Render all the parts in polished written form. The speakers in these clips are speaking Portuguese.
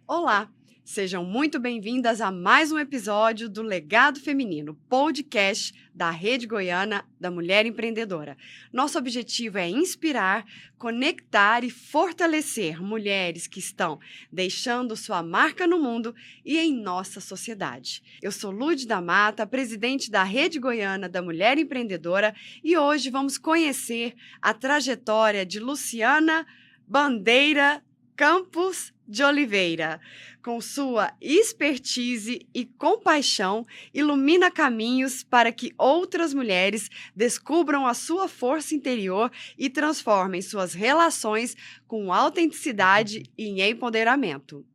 Olá, sejam muito bem-vindas a mais um episódio do Legado Feminino, podcast da Rede Goiana da Mulher Empreendedora. Nosso objetivo é inspirar, conectar e fortalecer mulheres que estão deixando sua marca no mundo e em nossa sociedade. Eu sou Lude da Mata, presidente da Rede Goiana da Mulher Empreendedora, e hoje vamos conhecer a trajetória de Luciana Bandeira Campos de Oliveira. Com sua expertise e compaixão, ilumina caminhos para que outras mulheres descubram a sua força interior e transformem suas relações com autenticidade e empoderamento.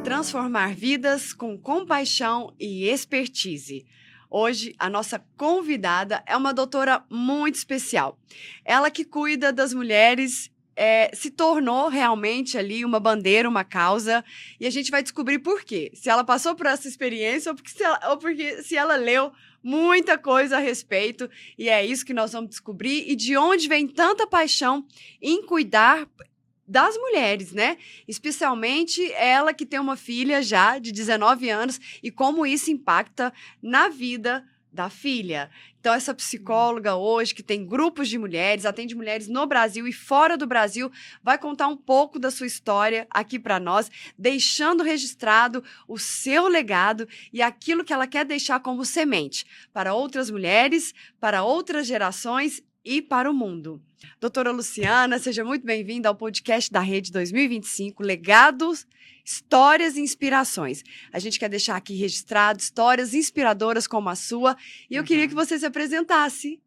Transformar vidas com compaixão e expertise. Hoje, a nossa convidada é uma doutora muito especial. Ela que cuida das mulheres se tornou realmente ali uma bandeira, uma causa, e a gente vai descobrir por quê. Se ela passou por essa experiência ou porque se ela leu muita coisa a respeito, e é isso que nós vamos descobrir, e de onde vem tanta paixão em cuidar das mulheres, né? Especialmente ela que tem uma filha já de 19 anos e como isso impacta na vida da filha. Então, essa psicóloga hoje, que tem grupos de mulheres, atende mulheres no Brasil e fora do Brasil, vai contar um pouco da sua história aqui para nós, deixando registrado o seu legado e aquilo que ela quer deixar como semente para outras mulheres, para outras gerações e para o mundo. Doutora Luciana, seja muito bem-vinda ao podcast da Rede 2025, Legados, Histórias e Inspirações. A gente quer deixar aqui registrado histórias inspiradoras como a sua, e eu queria que você se apresentasse.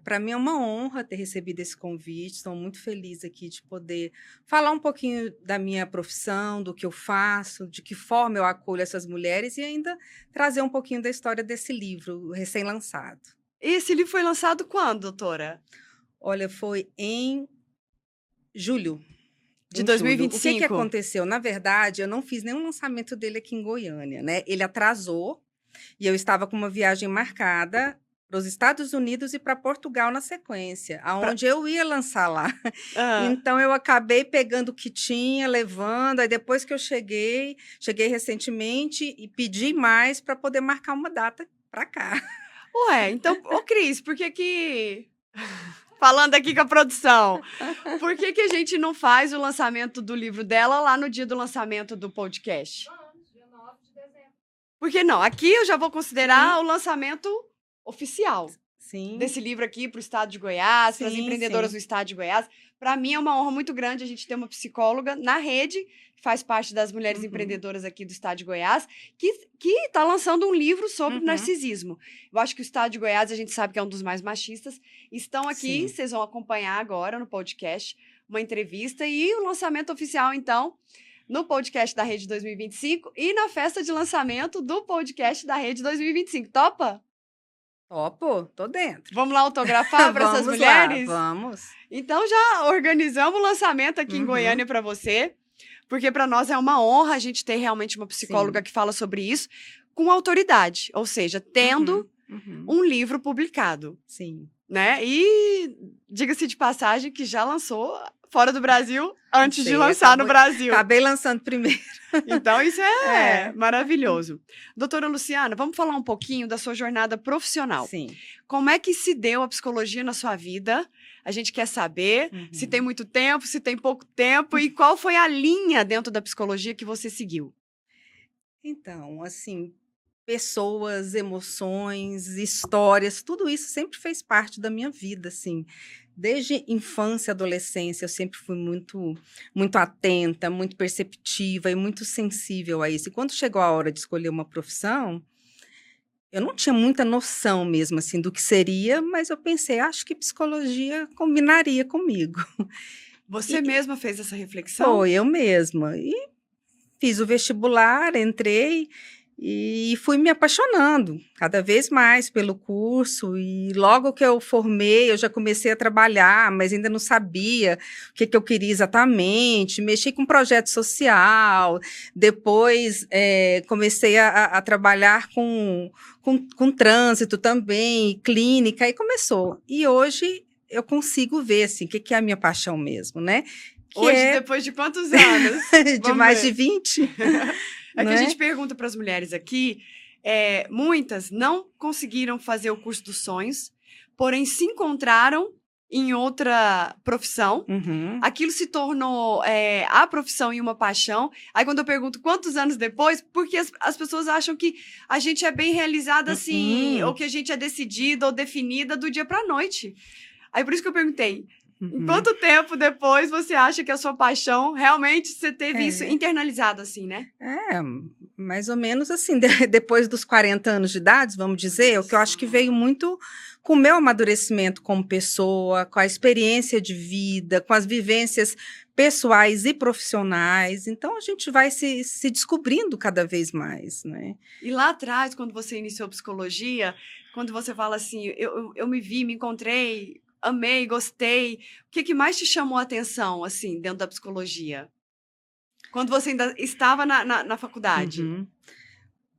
Para mim é uma honra ter recebido esse convite, estou muito feliz aqui de poder falar um pouquinho da minha profissão, do que eu faço, de que forma eu acolho essas mulheres e ainda trazer um pouquinho da história desse livro recém-lançado. Esse livro foi lançado quando, doutora? Olha, foi em julho. De 2025? O que aconteceu? Na verdade, eu não fiz nenhum lançamento dele aqui em Goiânia, né? Ele atrasou e eu estava com uma viagem marcada para os Estados Unidos e para Portugal na sequência, aonde eu ia lançar lá. Então, eu acabei pegando o que tinha, levando, aí depois que eu cheguei recentemente e pedi mais para poder marcar uma data para cá. Ué, então, Cris, por que falando aqui com a produção, por que a gente não faz o lançamento do livro dela lá no dia do lançamento do podcast? Dia 9 de dezembro. Por que não? Aqui eu já vou considerar o lançamento oficial. Sim. Desse livro aqui para o estado de Goiás, para as empreendedoras do estado de Goiás. Para mim é uma honra muito grande a gente ter uma psicóloga na rede, que faz parte das mulheres empreendedoras aqui do estado de Goiás, que está lançando um livro sobre narcisismo. Eu acho que o estado de Goiás, a gente sabe que é um dos mais machistas. Estão aqui, vocês vão acompanhar agora no podcast uma entrevista e o lançamento oficial, então, no podcast da Rede 2025 e na festa de lançamento do podcast da Rede 2025. Topa? Topo, tô dentro. Vamos lá autografar para essas mulheres? Vamos. Então já organizamos o lançamento aqui em Goiânia para você, porque para nós é uma honra a gente ter realmente uma psicóloga que fala sobre isso com autoridade, ou seja, tendo um livro publicado. Sim. Né? E diga-se de passagem que já lançou fora do Brasil antes de lançar no Brasil. Acabei lançando primeiro. Então, isso é maravilhoso. Doutora Luciana, vamos falar um pouquinho da sua jornada profissional. Sim. Como é que se deu a psicologia na sua vida? A gente quer saber se tem muito tempo, se tem pouco tempo e qual foi a linha dentro da psicologia que você seguiu. Então, assim, pessoas, emoções, histórias, tudo isso sempre fez parte da minha vida, assim. Desde infância e adolescência, eu sempre fui muito atenta, muito perceptiva e muito sensível a isso. E quando chegou a hora de escolher uma profissão, eu não tinha muita noção mesmo, assim, do que seria, mas eu pensei, acho que psicologia combinaria comigo. Você mesma fez essa reflexão? Foi, eu mesma. E fiz o vestibular, entrei e fui me apaixonando cada vez mais pelo curso, e logo que eu formei, eu já comecei a trabalhar, mas ainda não sabia o que eu queria exatamente, mexi com projeto social, depois comecei a trabalhar com trânsito também, clínica, e começou. E hoje eu consigo ver assim, o que é a minha paixão mesmo, né? Hoje, depois de quantos anos? de Vamos mais ver. de 20. É não que a é? gente pergunta para as mulheres aqui, muitas não conseguiram fazer o curso dos sonhos, porém se encontraram em outra profissão. Uhum. Aquilo se tornou a profissão e uma paixão. Aí quando eu pergunto quantos anos depois, porque as pessoas acham que a gente é bem realizada assim, ou que a gente é decidida ou definida do dia para a noite. Aí por isso que eu perguntei, em quanto tempo depois você acha que a sua paixão, realmente você teve isso internalizado assim, né? Mais ou menos assim, depois dos 40 anos de idade, vamos dizer, o que eu acho que veio muito com o meu amadurecimento como pessoa, com a experiência de vida, com as vivências pessoais e profissionais. Então, a gente vai se descobrindo cada vez mais, né? E lá atrás, quando você iniciou psicologia, quando você fala assim, eu me vi, me encontrei, amei, gostei, o que mais te chamou a atenção, assim, dentro da psicologia? Quando você ainda estava na faculdade? Uhum.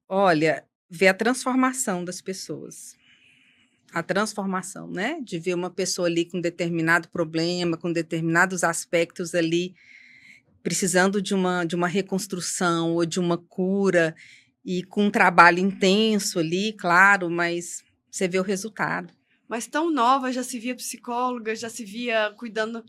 Olha, ver a transformação das pessoas. A transformação, né? De ver uma pessoa ali com determinado problema, com determinados aspectos ali, precisando de uma reconstrução ou de uma cura, e com um trabalho intenso ali, claro, mas você vê o resultado. Mas tão nova, já se via psicóloga, já se via cuidando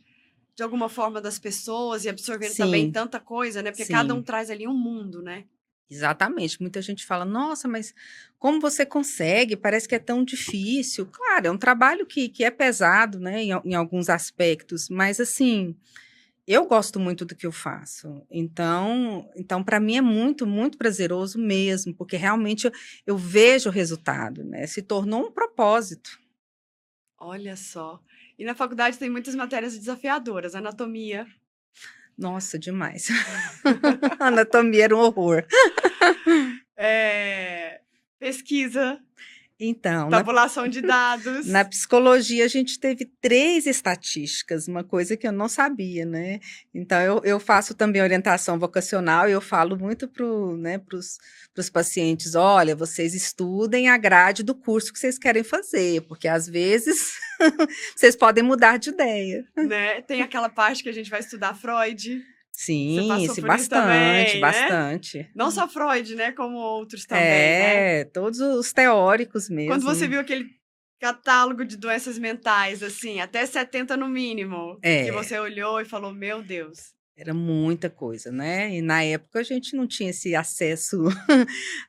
de alguma forma das pessoas e absorvendo também tanta coisa, né? Porque cada um traz ali um mundo, né? Exatamente. Muita gente fala, nossa, mas como você consegue? Parece que é tão difícil. Claro, é um trabalho que é pesado, né, em alguns aspectos, mas assim, eu gosto muito do que eu faço. Então para mim é muito, muito prazeroso mesmo, porque realmente eu vejo o resultado, né? Se tornou um propósito. Olha só. E na faculdade tem muitas matérias desafiadoras, anatomia. Nossa, demais. Anatomia era um horror. Pesquisa, Então, tabulação de dados. na psicologia, a gente teve 3 estatísticas, uma coisa que eu não sabia, né? Então, eu faço também orientação vocacional e eu falo muito pros pacientes, olha, vocês estudem a grade do curso que vocês querem fazer, porque às vezes vocês podem mudar de ideia. Né? Tem aquela parte que a gente vai estudar Freud. Você Sim, passou por isso também, né? bastante. Não só Freud, né? Como outros também, né? Todos os teóricos mesmo. Quando você viu aquele catálogo de doenças mentais, assim, até 70 no mínimo, que você olhou e falou, meu Deus. Era muita coisa, né? E na época a gente não tinha esse acesso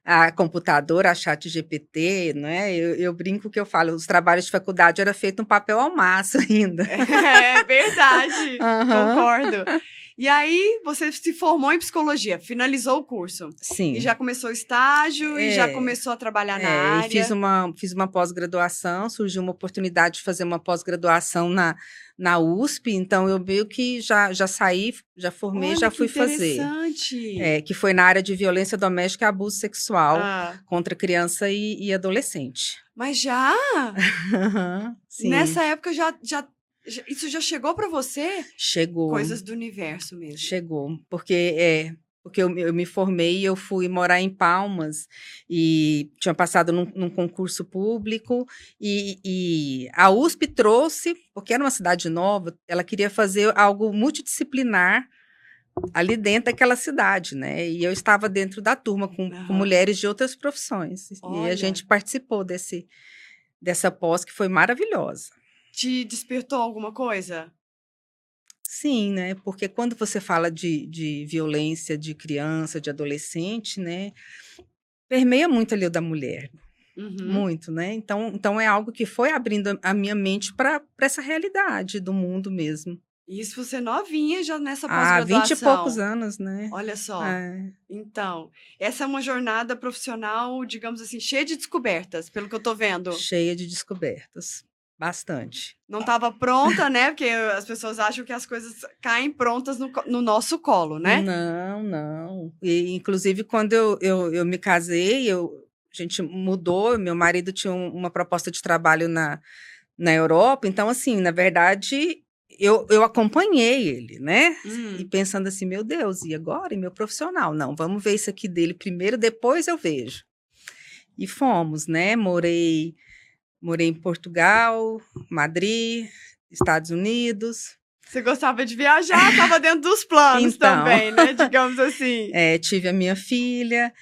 a computador, a chat GPT, né? Eu brinco que eu falo, os trabalhos de faculdade era feito um papel ao maço ainda. É verdade, concordo. E aí, você se formou em psicologia, finalizou o curso. Sim. E já começou o estágio e já começou a trabalhar na área. E fiz uma pós-graduação, surgiu uma oportunidade de fazer uma pós-graduação na USP, então eu meio que já saí, já formei, já fui fazer. Interessante. Que foi na área de violência doméstica e abuso sexual contra criança e adolescente. Mas já? Sim. Nessa época isso já chegou para você? Chegou. Coisas do universo mesmo. Chegou, porque eu me formei e eu fui morar em Palmas e tinha passado num concurso público e a USP trouxe, porque era uma cidade nova, ela queria fazer algo multidisciplinar ali dentro daquela cidade, né? E eu estava dentro da turma com mulheres de outras profissões. Olha. E a gente participou dessa pós que foi maravilhosa. Te despertou alguma coisa? Sim, né? Porque quando você fala de violência de criança, de adolescente, né? Permeia muito ali o da mulher. Muito, né? Então é algo que foi abrindo a minha mente para essa realidade do mundo mesmo. Isso você novinha já nessa pós-graduação. 20 e poucos anos, né? Olha só. Então, essa é uma jornada profissional, digamos assim, cheia de descobertas, pelo que eu tô vendo. Cheia de descobertas. Bastante. Não estava pronta, né? Porque as pessoas acham que as coisas caem prontas no nosso colo, né? Não. E, inclusive, quando eu me casei, a gente mudou, meu marido tinha uma proposta de trabalho na Europa, então, assim, na verdade, eu acompanhei ele, né? E pensando assim, meu Deus, e agora? E meu profissional? Não, vamos ver isso aqui dele primeiro, depois eu vejo. E fomos, né? Morei em Portugal, Madrid, Estados Unidos, Você gostava de viajar, estava dentro dos planos Então, também, né? Digamos assim. tive a minha filha,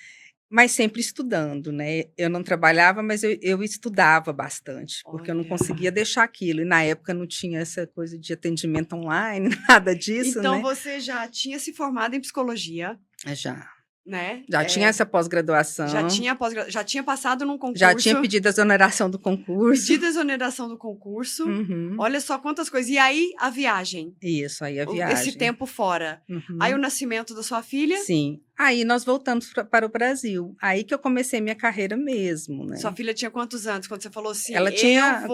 mas sempre estudando, né? Eu não trabalhava, mas eu estudava bastante, porque eu não Olha. conseguia deixar aquilo. E na época não tinha essa coisa de atendimento online, nada disso, Então né? você já tinha se formado em psicologia, Já. né? Já tinha essa Já pós-graduação, tinha já tinha passado num já tinha concurso, pedido a exoneração do concurso. pedido a exoneração do concurso. Uhum. Olha só quantas coisas. E aí a viagem, Isso, aí a esse viagem. tempo fora. Aí o Uhum. nascimento da sua filha, Sim. Aí nós voltamos para o Brasil. Aí que eu comecei minha carreira mesmo, sua né? filha tinha quantos anos quando você falou assim: Ela tinha.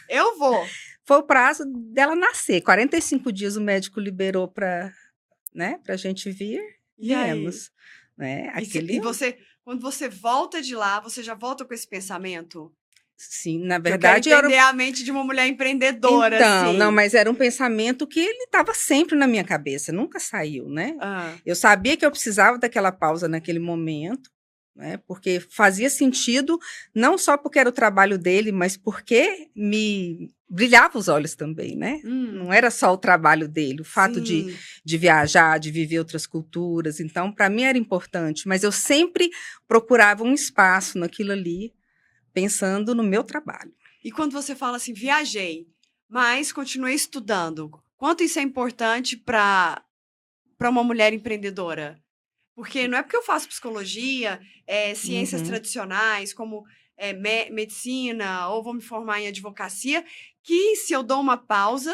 eu vou. Foi o prazo dela nascer. 45 dias o médico liberou para, né, para a gente vir. E aí? Viemos. Né? E você, quando você volta de lá, você já volta com esse pensamento? Sim, na Que eu quero verdade, entender a mente de uma mulher empreendedora, então, não, assim. mas era um pensamento que ele estava sempre na minha cabeça, nunca saiu, né? Ah, Eu sabia que eu precisava daquela pausa naquele momento, né? Porque fazia sentido, não só porque era o trabalho dele, mas porque me brilhava os olhos também, né? Não era só o trabalho dele, o fato sim. de viajar, de viver outras culturas. Então, para mim era importante, mas eu sempre procurava um espaço naquilo ali, pensando no meu trabalho. E quando você fala assim, viajei, mas continuei estudando, quanto isso é importante para uma mulher empreendedora? Porque não é porque eu faço psicologia, ciências Uhum, tradicionais, como medicina, ou vou me formar em advocacia, que se eu dou uma pausa,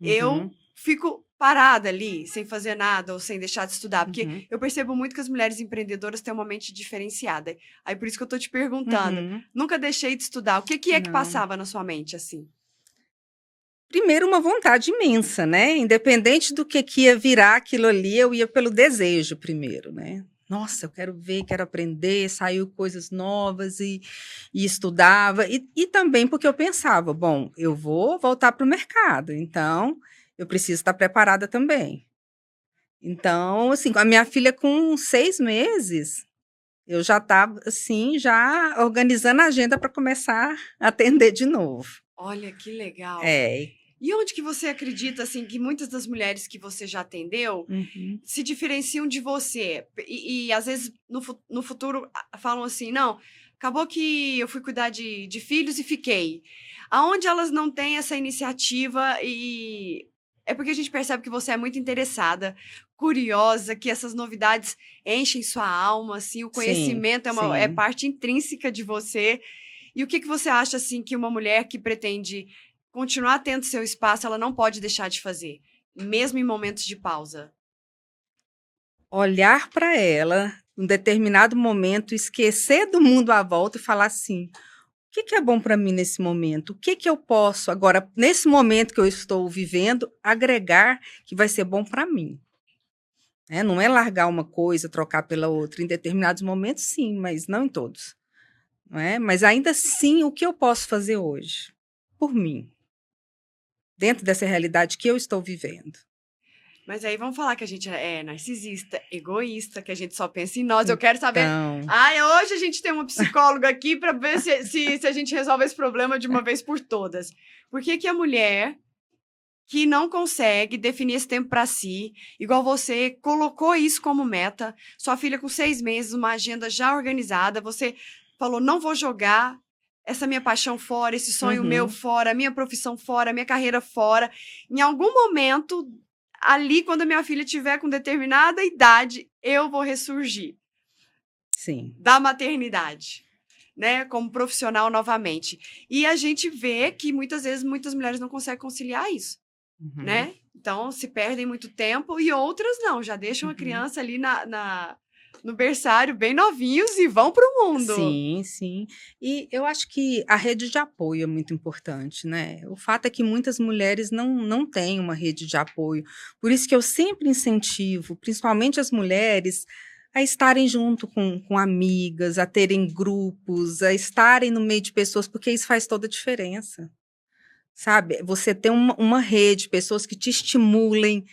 eu uhum, fico parada ali, sem fazer nada ou sem deixar de estudar. Porque uhum, eu percebo muito que as mulheres empreendedoras têm uma mente diferenciada. Aí por isso que eu tô te perguntando. uhum. Nunca deixei de estudar. O que que é que Não. passava na sua mente assim? Primeiro, uma vontade imensa, né? Independente do que ia virar aquilo ali, eu ia pelo desejo primeiro, né? Nossa, eu quero ver, quero aprender, saiu coisas novas e estudava. E também porque eu pensava, bom, eu vou voltar para o mercado, então eu preciso estar preparada também. Então, assim, a minha filha com 6 meses, eu já estava, assim, já organizando a agenda para começar a atender de novo. Olha que legal. É. E onde que você acredita assim que muitas das mulheres que você já atendeu Uhum. se diferenciam de você? E às vezes no futuro falam assim, não, acabou que eu fui cuidar de filhos e fiquei. Aonde elas não têm essa iniciativa e é porque a gente percebe que você é muito interessada, curiosa, que essas novidades enchem sua alma, assim, o Sim, conhecimento é sim. parte intrínseca de você. E o que que você acha assim que uma mulher que pretende continuar tendo seu espaço, ela não pode deixar de fazer, mesmo em momentos de pausa? Olhar para ela, em determinado momento, esquecer do mundo à volta e falar assim: "O que que é bom para mim nesse momento? O que que eu posso agora, nesse momento que eu estou vivendo, agregar que vai ser bom para mim?", né, não é largar uma coisa, trocar pela outra. Em determinados momentos, sim, mas não em todos, não é? Mas ainda assim, o que eu posso fazer hoje, por mim, dentro dessa realidade que eu estou vivendo? Mas aí vamos falar que a gente é narcisista, egoísta, que a gente só pensa em nós. Eu quero saber. Então, Ai, hoje a gente tem uma psicóloga aqui para ver se a gente resolve esse problema de uma vez por todas. Por que que a mulher que não consegue definir esse tempo para si, igual você colocou isso como meta, sua filha com 6 meses, uma agenda já organizada, você falou, não vou jogar essa minha paixão fora, esse sonho meu uhum, fora, a minha profissão fora, a minha carreira fora. Em algum momento, ali, quando a minha filha tiver com determinada idade, eu vou ressurgir sim. da maternidade, né, como profissional novamente. E a gente vê que muitas vezes muitas mulheres não conseguem conciliar isso, Uhum, né? Então, se perdem muito tempo e outras não, já deixam a uhum. criança ali no berçário, bem novinhos, e vão para o mundo. Sim, sim. E eu acho que a rede de apoio é muito importante, né? O fato é que muitas mulheres não têm uma rede de apoio. Por isso que eu sempre incentivo, principalmente as mulheres, a estarem junto com amigas, a terem grupos, a estarem no meio de pessoas, porque isso faz toda a diferença. Sabe? Você ter uma rede, pessoas que te estimulem,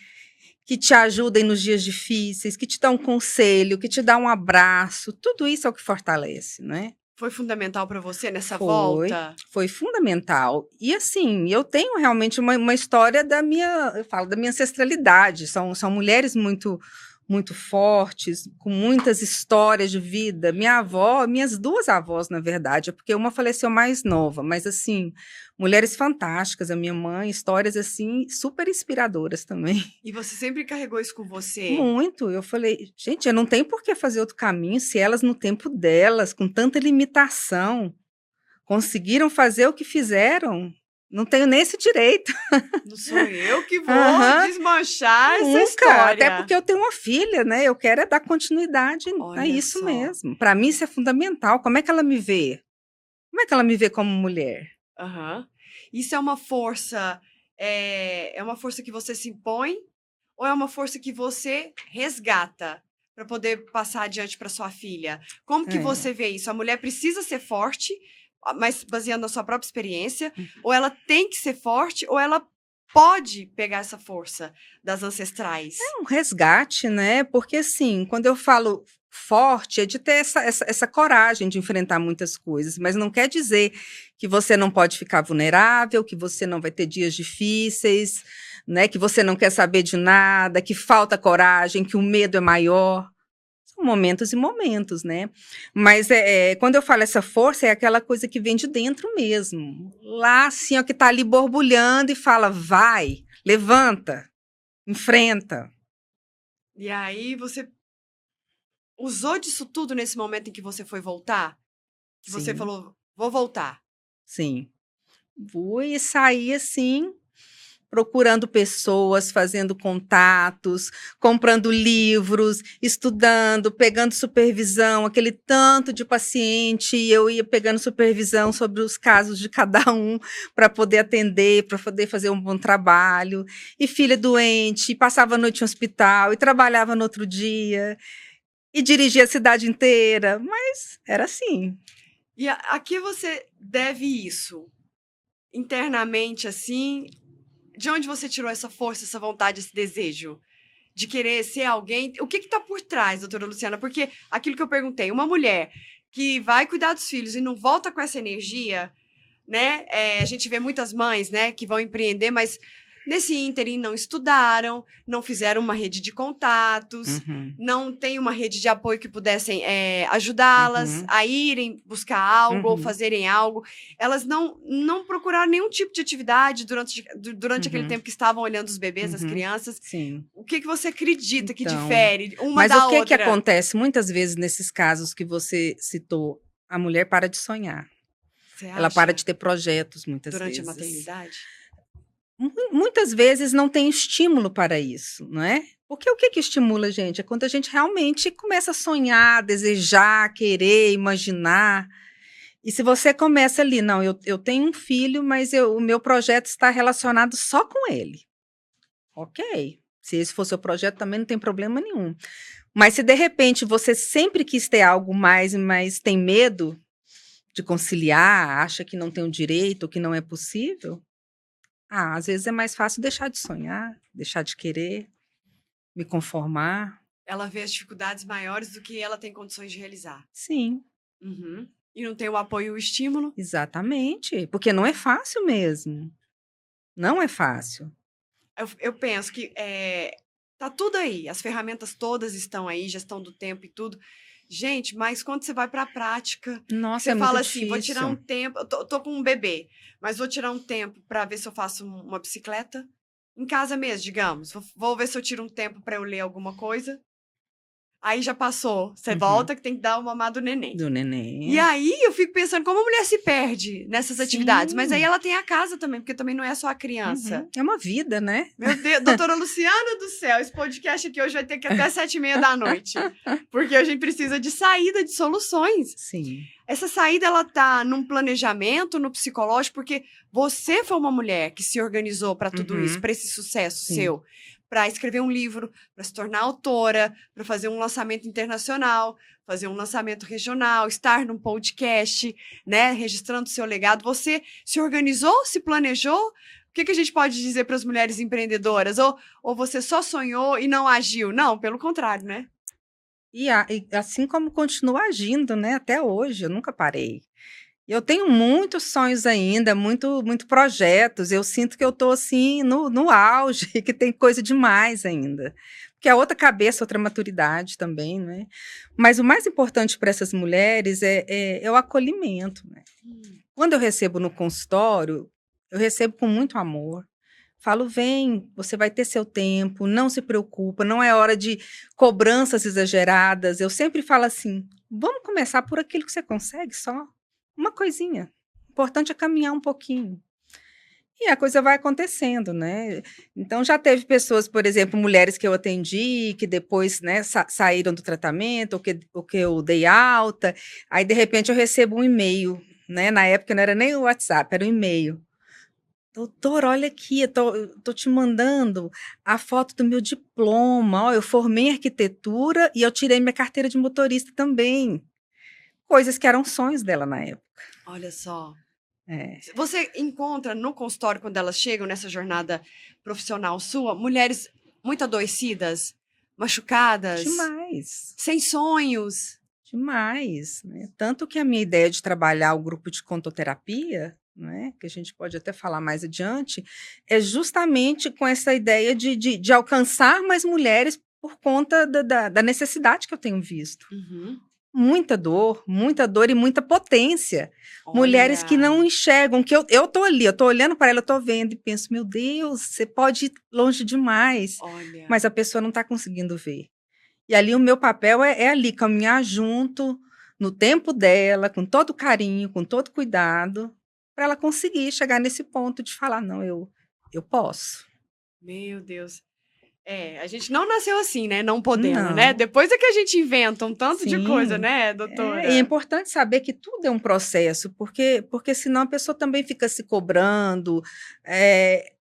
que te ajudem nos dias difíceis, que te dão um conselho, que te dão um abraço, tudo isso é o que fortalece, né? Foi fundamental para você nessa Foi, volta? foi fundamental. E assim, eu tenho realmente uma história eu falo da minha ancestralidade. São mulheres muito fortes, com muitas histórias de vida. Minha avó, minhas duas avós, na verdade, porque uma faleceu mais nova, mas assim, mulheres fantásticas. A minha mãe, histórias assim, super inspiradoras também. E você sempre carregou isso com você? Muito. Eu falei, gente, eu não tenho por que fazer outro caminho se elas, no tempo delas, com tanta limitação, conseguiram fazer o que fizeram. Não tenho nem esse direito. Não sou eu que vou Aham. desmanchar essa Nunca. história. Até porque eu tenho uma filha, né? Eu quero é dar continuidade a Olha isso só. mesmo. Para mim, isso é fundamental. Como é que ela me vê? Como é que ela me vê como mulher? Aham. Isso é uma força, é uma força que você se impõe ou é uma força que você resgata para poder passar adiante para sua filha? Como que É. você vê isso? A mulher precisa ser forte, mas baseando na sua própria experiência, ou ela tem que ser forte, ou ela pode pegar essa força das ancestrais? Um resgate, né? Porque, assim, quando eu falo forte, é de ter essa coragem de enfrentar muitas coisas, mas não quer dizer que você não pode ficar vulnerável, que você não vai ter dias difíceis, né? Que você não quer saber de nada, que falta coragem, que o medo é maior. São momentos e momentos, né? Mas quando eu falo essa força, é aquela coisa que vem de dentro mesmo. Lá, assim, ó, que tá ali borbulhando e fala, vai, levanta, enfrenta. E aí você usou disso tudo nesse momento em que você foi voltar? Que você Sim, falou, vou voltar. sim. Fui e saí assim, procurando pessoas, fazendo contatos, comprando livros, estudando, pegando supervisão, aquele tanto de paciente, e eu ia pegando supervisão sobre os casos de cada um para poder atender, para poder fazer um bom trabalho. E filha doente, e passava a noite no hospital, e trabalhava no outro dia, e dirigia a cidade inteira, mas era assim. E a que você deve isso? Internamente, assim, de onde você tirou essa força, essa vontade, esse desejo de querer ser alguém? O que está por trás, doutora Luciana? Porque aquilo que eu perguntei, uma mulher que vai cuidar dos filhos e não volta com essa energia, né? A gente vê muitas mães, né, que vão empreender, mas nesse ínterim não estudaram, não fizeram uma rede de contatos, Uhum, não tem uma rede de apoio que pudessem ajudá-las uhum, a irem buscar algo ou uhum, fazerem algo. Elas não procuraram nenhum tipo de atividade durante aquele uhum, tempo que estavam olhando os bebês, as uhum. crianças. Sim. O que você acredita que Então, difere uma mas da o que que outra acontece muitas vezes nesses casos que você citou? A mulher para de sonhar, você ela para de acha, ter projetos muitas durante a vezes. maternidade? Muitas vezes não tem estímulo para isso, não é? Porque o que que estimula a gente? É quando a gente realmente começa a sonhar, desejar, querer, imaginar. E se você começa ali, não, eu tenho um filho, mas o meu projeto está relacionado só com ele. Ok. Se esse for seu projeto, também não tem problema nenhum. Mas se de repente você sempre quis ter algo mais, mas tem medo de conciliar, acha que não tem o direito, que não é possível, às vezes é mais fácil deixar de sonhar, deixar de querer, me conformar. Ela vê as dificuldades maiores do que ela tem condições de realizar. Sim, Uhum. E não tem o apoio e o estímulo. exatamente. Porque não é fácil mesmo. Não é fácil. Eu penso que tá tudo aí, as ferramentas todas estão aí, gestão do tempo e tudo. Gente, mas quando você vai para a prática, que Nossa, você é muito fala assim, vou tirar um difícil. tempo, eu tô com um bebê, mas vou tirar um tempo para ver se eu faço uma bicicleta em casa mesmo, digamos. Vou ver se eu tiro um tempo para eu ler alguma coisa. Aí já passou, você Uhum. volta que tem que dar o mamar do neném. Do E neném. aí eu fico pensando como a mulher se perde nessas atividades, mas aí Sim. ela tem a casa também, porque também não é só a criança. Uhum. É uma vida, né? Meu Deus, doutora Luciana do céu, esse podcast aqui hoje vai ter que ir até 7h30 da noite, porque a gente precisa de saída, de soluções. Sim. Essa saída, ela tá num planejamento, no psicológico, porque você foi uma mulher que se organizou para tudo isso, Uhum. para esse sucesso Sim. seu, para escrever um livro, para se tornar autora, para fazer um lançamento internacional, fazer um lançamento regional, estar num podcast, né, registrando seu legado. Você se organizou, se planejou? O que a gente pode dizer para as mulheres empreendedoras? Ou você só sonhou e não agiu? Não, pelo contrário, né? E assim como continuo agindo, né, até hoje, eu nunca parei. Eu tenho muitos sonhos ainda, muito projetos. Eu sinto que eu estou assim no auge, que tem coisa demais ainda. Porque é outra cabeça, outra maturidade também, né? Mas o mais importante para essas mulheres é o acolhimento, né? Hum. Quando eu recebo no consultório, eu recebo com muito amor. Falo, vem, você vai ter seu tempo, não se preocupa, não é hora de cobranças exageradas. Eu sempre falo assim, vamos começar por aquilo que você consegue só. Uma coisinha. O importante é caminhar um pouquinho. E a coisa vai acontecendo, né? Então, já teve pessoas, por exemplo, mulheres que eu atendi, que depois, né, saíram do tratamento, ou que eu dei alta, aí, de repente, eu recebo um e-mail, né? Na época não era nem o WhatsApp, era um e-mail. Doutor, olha aqui, eu tô te mandando a foto do meu diploma. Ó, eu formei em arquitetura e eu tirei minha carteira de motorista também. Coisas que eram sonhos dela na época. Olha só. É. Você encontra no consultório, quando elas chegam nessa jornada profissional sua, mulheres muito adoecidas, machucadas, Demais, sem sonhos. demais, né? Tanto que a minha ideia de trabalhar o grupo de contoterapia, né, que a gente pode até falar mais adiante, é justamente com essa ideia de alcançar mais mulheres por conta da necessidade que eu tenho visto. Uhum. Muita dor e muita potência. Mulheres que Olha, não enxergam, que eu tô ali, eu tô olhando para ela, eu tô vendo e penso, meu Deus, você pode ir longe demais, olha. mas a pessoa não está conseguindo ver. E ali o meu papel é ali, caminhar junto, no tempo dela, com todo carinho, com todo cuidado, para ela conseguir chegar nesse ponto de falar, não, eu posso. Meu Deus. É, a gente não nasceu assim, né? Não podendo, né? Não, Depois é que a gente inventa um tanto de coisa, sim. né, E é doutora? importante saber que tudo é um processo, porque senão a pessoa também fica se cobrando. é,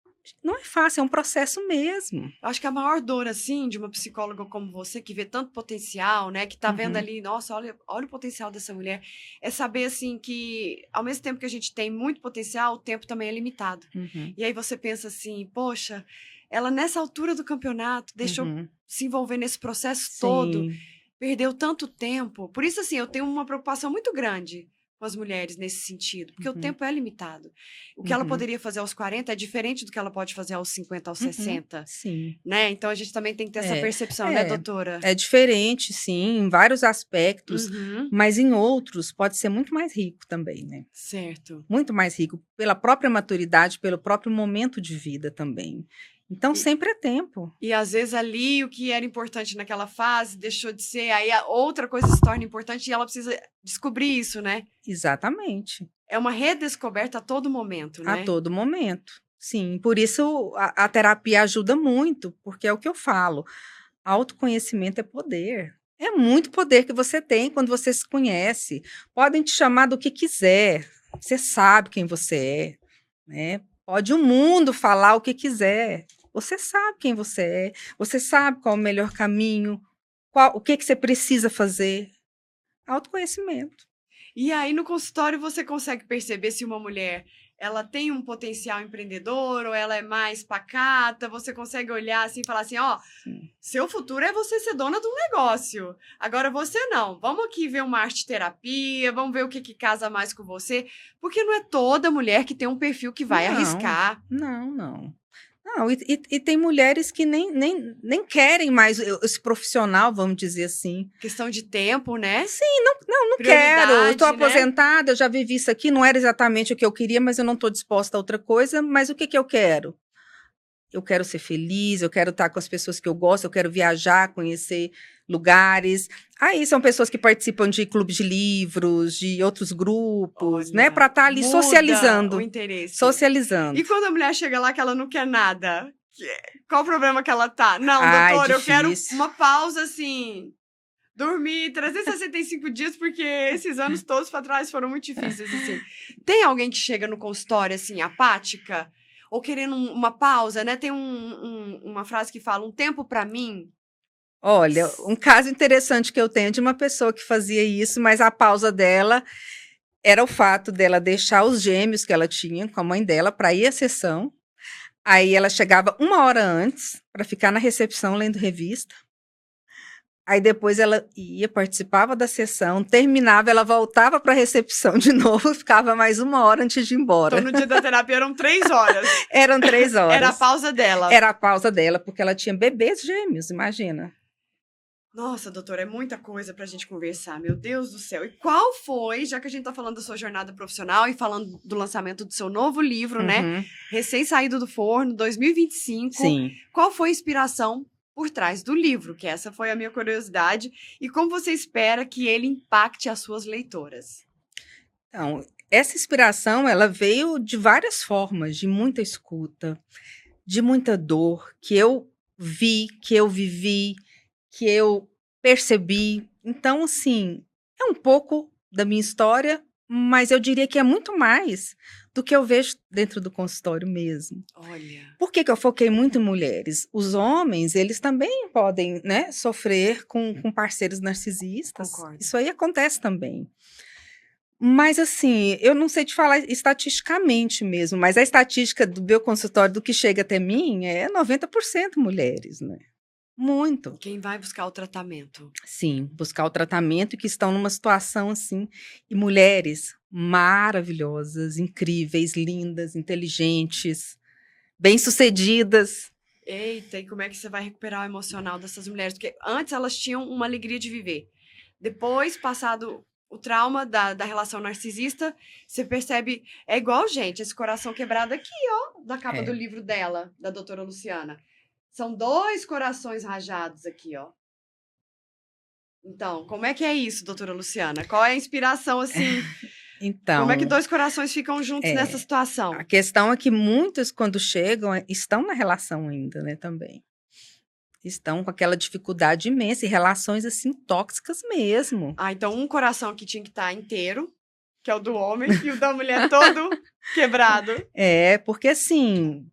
não é fácil, é um processo mesmo. Acho que a maior dor, assim, de uma psicóloga como você, que vê tanto potencial, né? Que tá vendo Uhum, ali, nossa, olha o potencial dessa mulher. É saber, assim, que ao mesmo tempo que a gente tem muito potencial, o tempo também é limitado. uhum, E aí você pensa assim, poxa, ela nessa altura do campeonato deixou uhum. se envolver nesse processo todo, Sim. perdeu tanto tempo. Por isso, assim, eu tenho uma preocupação muito grande com as mulheres nesse sentido, porque o Uhum, tempo é limitado. O que ela uhum, poderia fazer aos 40 é diferente do que ela pode fazer aos 50, aos uhum. 60, Sim. né? Então a gente também tem que ter essa É, percepção, né, é, doutora? é diferente, sim, em vários aspectos, Uhum, mas em outros pode ser muito mais rico também, né? certo. Muito mais rico pela própria maturidade, pelo próprio momento de vida também. Então, E, sempre é tempo. e às vezes ali o que era importante naquela fase deixou de ser, aí a outra coisa se torna importante e ela precisa descobrir isso, né? Exatamente. É uma redescoberta a todo momento, A né? todo momento. Sim, por isso a terapia ajuda muito, porque é o que eu falo. Autoconhecimento é poder. É muito poder que você tem quando você se conhece. Podem te chamar do que quiser. Você sabe quem você é, né? Pode o mundo falar o que quiser. Você sabe quem você é. Você sabe qual é o melhor caminho, o que que você precisa fazer. Autoconhecimento. E aí no consultório você consegue perceber se uma mulher ela tem um potencial empreendedor ou ela é mais pacata, você consegue olhar assim e falar assim, ó, Sim. seu futuro é você ser dona de um negócio. Agora você não. Vamos aqui ver uma arte terapia, vamos ver o que casa mais com você, porque não é toda mulher que tem um perfil que vai Não, arriscar. não, não. Não, e tem mulheres que nem querem mais esse profissional, vamos dizer assim. Questão de tempo, né? Sim, não quero. Eu estou Prioridade, né? aposentada, eu já vivi isso aqui, não era exatamente o que eu queria, mas eu não estou disposta a outra coisa. Mas o que que eu quero? Eu quero ser feliz, eu quero estar com as pessoas que eu gosto, eu quero viajar, conhecer lugares. Aí são pessoas que participam de clubes de livros, de outros grupos, né, Olha, para estar ali muda o socializando, interesse. E socializando. quando a mulher chega lá que ela não quer nada? Qual o problema que ela tá? Não, Ai, doutor, eu quero difícil. uma pausa assim. Dormir 365 dias, porque esses anos todos para trás foram muito difíceis, assim. Tem alguém que chega no consultório, assim, apática? Ou querendo uma pausa, né? Tem uma frase que fala, um tempo para mim. Olha, um caso interessante que eu tenho de uma pessoa que fazia isso, mas a pausa dela era o fato dela deixar os gêmeos que ela tinha com a mãe dela para ir à sessão. Aí ela chegava uma hora antes para ficar na recepção lendo revista. Aí depois ela ia, participava da sessão, terminava, ela voltava para a recepção de novo, ficava mais 1 hora antes de ir Então, embora. no dia da terapia eram 3 horas. Eram 3 horas. Era a pausa dela. Era a pausa dela, porque ela tinha bebês gêmeos, imagina. Nossa, doutora, é muita coisa pra gente conversar, meu Deus do céu. E qual foi, já que a gente tá falando da sua jornada profissional e falando do lançamento do seu novo livro, né? Recém-saído do forno, 2025. Sim. Qual foi a inspiração por trás do livro? Que essa foi a minha curiosidade. E como você espera que ele impacte as suas leitoras? Então, essa inspiração, ela veio de várias formas, de muita escuta, de muita dor, que eu vi, que eu vivi, que eu percebi. Então, assim, é um pouco da minha história, mas eu diria que é muito mais do que eu vejo dentro do consultório mesmo. Olha. Por que eu foquei muito em mulheres? Os homens, eles também podem, né, sofrer com parceiros narcisistas. Concordo. Isso aí acontece também. Mas, assim, eu não sei te falar estatisticamente mesmo, mas a estatística do meu consultório, do que chega até mim, é 90% mulheres, né? Muito. Quem vai buscar o tratamento? Sim, buscar o tratamento e que estão numa situação assim. E mulheres maravilhosas, incríveis, lindas, inteligentes, bem-sucedidas. Eita, e como é que você vai recuperar o emocional dessas mulheres? Porque antes elas tinham uma alegria de viver. Depois, passado o trauma da relação narcisista, você percebe. É igual, gente, esse coração quebrado aqui, ó, da capa do livro dela, da doutora Luciana. São 2 corações rajados aqui, ó. Então, como é que é isso, doutora Luciana? Qual é a inspiração, assim? Então, como é que 2 corações ficam juntos nessa situação? A questão é que muitos, quando chegam, estão na relação ainda, né, também. Estão com aquela dificuldade imensa e relações, assim, tóxicas mesmo. Ah, então um coração que tinha que estar inteiro, que é o do homem, e o da mulher todo quebrado. É, porque, assim,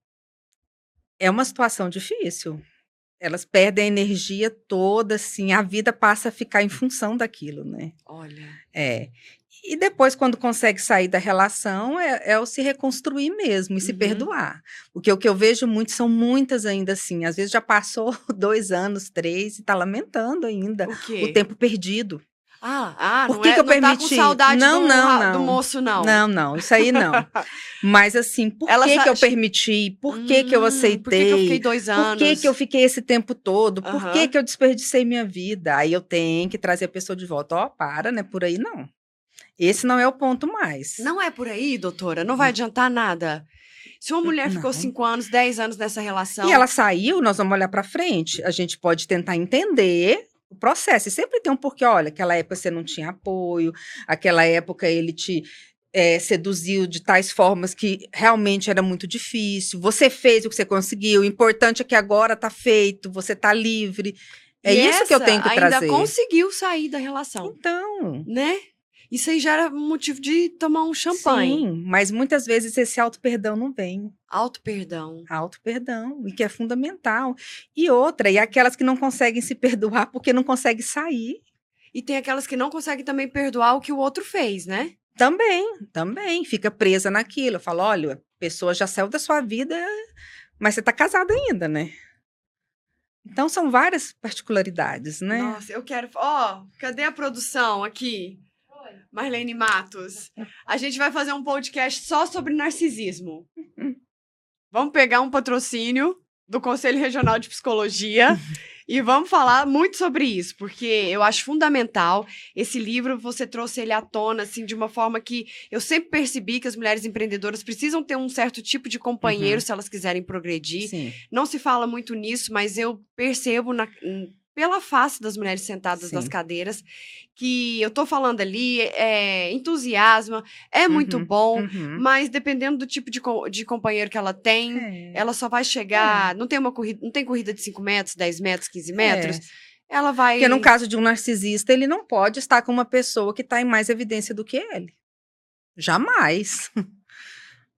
é uma situação difícil. Elas perdem a energia toda, assim, a vida passa a ficar em função daquilo, né? Olha. É. E depois, quando consegue sair da relação, é o se reconstruir mesmo e se perdoar. Porque o que eu vejo muito são muitas ainda assim. Às vezes já passou 2 anos, 3, e tá lamentando ainda O quê? o tempo perdido. Por que eu permiti? Não tá com saudade do moço, não. Não, isso aí não. Mas assim, por que eu permiti? Por que eu aceitei? Por que eu fiquei 2 anos? Por que eu fiquei esse tempo todo? Por que eu desperdicei minha vida? Aí eu tenho que trazer a pessoa de volta. Ó, para, né? Por aí não. Esse não é o ponto mais. Não é por aí, doutora? Não vai adiantar nada? Se uma mulher ficou 5 anos, 10 anos nessa relação... E ela saiu, nós vamos olhar para frente. A gente pode tentar entender o processo. E sempre tem um porquê. Olha, aquela época você não tinha apoio, aquela época ele te seduziu de tais formas que realmente era muito difícil. Você fez o que você conseguiu. O importante é que agora está feito, você está livre. É isso que eu tenho que trazer. Ainda conseguiu sair da relação. Então... Né? Isso aí já era motivo de tomar um champanhe. Sim, mas muitas vezes esse auto-perdão não vem. Auto-perdão. Auto-perdão, e que é fundamental. E outra, e aquelas que não conseguem se perdoar porque não conseguem sair. E tem aquelas que não conseguem também perdoar o que o outro fez, né? Também. Fica presa naquilo. Fala, olha, a pessoa já saiu da sua vida, mas você tá casada ainda, né? Então, são várias particularidades, né? Nossa, eu quero... Ó, cadê a produção aqui? Marlene Matos. A gente vai fazer um podcast só sobre narcisismo. Vamos pegar um patrocínio do Conselho Regional de Psicologia e vamos falar muito sobre isso, porque eu acho fundamental. Esse livro, você trouxe ele à tona, assim, de uma forma que eu sempre percebi que as mulheres empreendedoras precisam ter um certo tipo de companheiro se elas quiserem progredir. Sim. Não se fala muito nisso, mas eu percebo pela face das mulheres sentadas nas cadeiras, que eu tô falando ali, entusiasma, é muito bom, mas dependendo do tipo de companheiro que ela tem, ela só vai chegar, não tem corrida de 5 metros, 10 metros, 15 metros, ela vai... Porque no caso de um narcisista, ele não pode estar com uma pessoa que está em mais evidência do que ele. Jamais.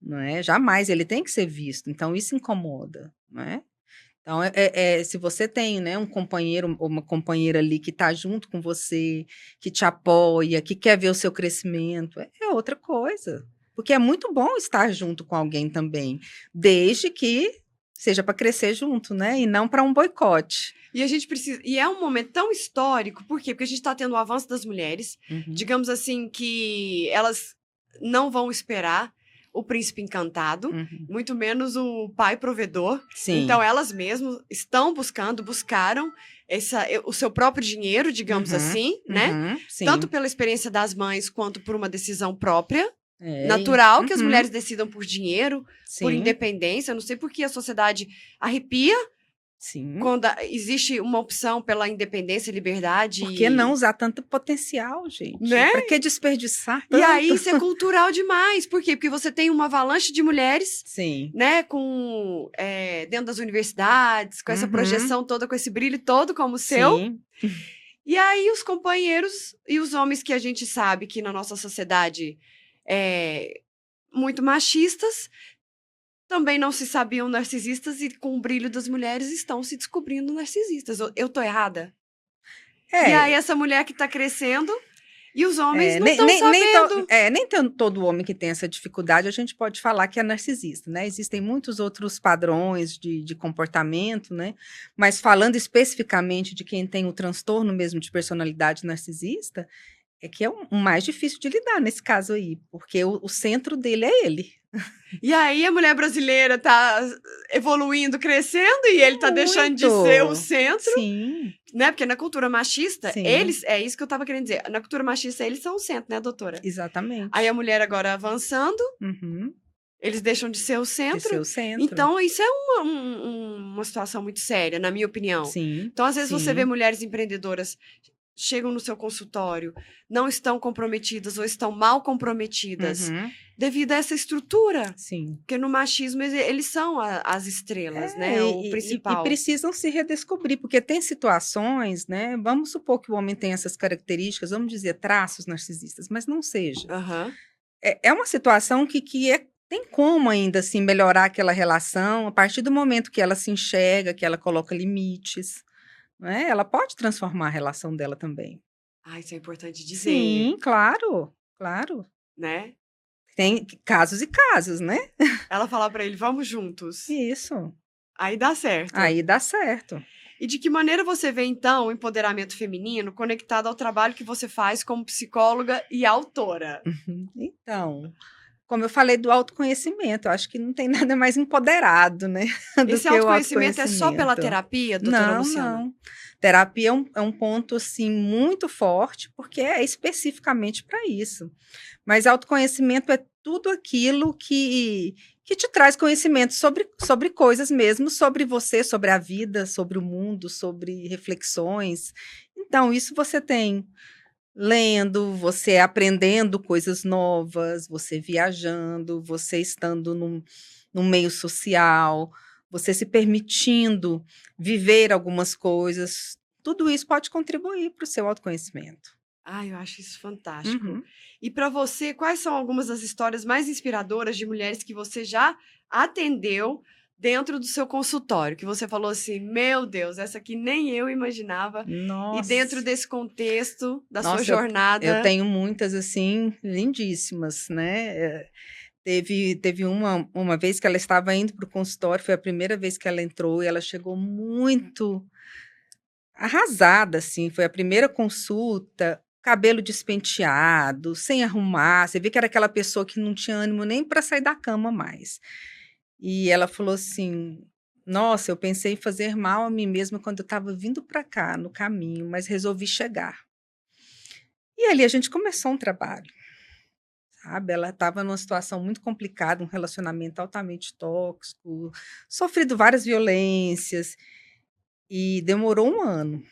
Não é? Jamais, ele tem que ser visto. Então, isso incomoda, não é? Então, se você tem, né, um companheiro ou uma companheira ali que está junto com você, que te apoia, que quer ver o seu crescimento, é outra coisa. Porque é muito bom estar junto com alguém também, desde que seja para crescer junto, né? E não para um boicote. E a gente precisa. E é um momento tão histórico, por quê? Porque a gente está tendo o avanço das mulheres, digamos assim, que elas não vão esperar o príncipe encantado, muito menos o pai provedor. Sim. Então, elas mesmas estão buscaram o seu próprio dinheiro, digamos assim, né? Sim. Tanto pela experiência das mães, quanto por uma decisão própria. É, Natural que as mulheres decidam por dinheiro, sim. por independência. Eu não sei por que a sociedade arrepia Sim. quando existe uma opção pela independência e liberdade. Por que não usar tanto potencial, gente? Né? Para que desperdiçar tanto? E aí isso é cultural demais. Por quê? Porque você tem uma avalanche de mulheres, sim, né, dentro das universidades, com essa projeção toda, com esse brilho todo como o seu. Sim. E aí os companheiros e os homens que a gente sabe que na nossa sociedade muito machistas, também não se sabiam narcisistas e com o brilho das mulheres estão se descobrindo narcisistas. Eu tô errada? E aí essa mulher que tá crescendo e os homens não estão sabendo. Nem todo homem que tem essa dificuldade a gente pode falar que é narcisista, né? Existem muitos outros padrões de comportamento, né? Mas falando especificamente de quem tem o transtorno mesmo de personalidade narcisista, é que é o mais difícil de lidar nesse caso aí, porque o centro dele é ele. E aí a mulher brasileira tá evoluindo, crescendo, e ele tá deixando de ser o centro. Sim. Né? Porque na cultura machista, Sim. eles... É isso que eu tava querendo dizer. Na cultura machista, eles são o centro, né, doutora? Exatamente. Aí a mulher agora avançando, eles deixam de ser o centro. De ser o centro. Então, isso é uma situação muito séria, na minha opinião. Sim. Então, às vezes, você vê mulheres empreendedoras chegam no seu consultório, não estão comprometidas ou estão mal comprometidas devido a essa estrutura. Sim. Porque no machismo eles são as estrelas, né? O principal. E precisam se redescobrir, porque tem situações, né? Vamos supor que o homem tem essas características, vamos dizer, traços narcisistas, mas não seja. É uma situação que tem como ainda assim melhorar aquela relação a partir do momento que ela se enxerga, que ela coloca limites. Né? Ela pode transformar a relação dela também. Isso é importante dizer. Sim, claro, claro. Né? Tem casos e casos, né? Ela fala pra ele, vamos juntos. Isso. Aí dá certo. Aí dá certo. E de que maneira você vê, então, o empoderamento feminino conectado ao trabalho que você faz como psicóloga e autora? Então, como eu falei do autoconhecimento, eu acho que não tem nada mais empoderado, né? Esse autoconhecimento é só pela terapia, doutora Luciana? Não. Terapia é um ponto, assim, muito forte, porque é especificamente para isso. Mas autoconhecimento é tudo aquilo que te traz conhecimento sobre coisas mesmo, sobre você, sobre a vida, sobre o mundo, sobre reflexões. Então, isso você tem lendo, você aprendendo coisas novas, você viajando, você estando num meio social, você se permitindo viver algumas coisas. Tudo isso pode contribuir para o seu autoconhecimento. Eu acho isso fantástico. E para você, quais são algumas das histórias mais inspiradoras de mulheres que você já atendeu dentro do seu consultório? Que você falou assim, meu Deus, essa aqui nem eu imaginava. Nossa. E dentro desse contexto da sua jornada... Eu tenho muitas, assim, lindíssimas, né? Teve uma vez que ela estava indo para o consultório, foi a primeira vez que ela entrou, e ela chegou muito arrasada, assim, foi a primeira consulta, cabelo despenteado, sem arrumar, você vê que era aquela pessoa que não tinha ânimo nem para sair da cama mais. E ela falou assim, nossa, eu pensei em fazer mal a mim mesma quando eu estava vindo para cá, no caminho, mas resolvi chegar. E ali a gente começou um trabalho, sabe? Ela estava numa situação muito complicada, um relacionamento altamente tóxico, sofrido várias violências, e demorou 1 ano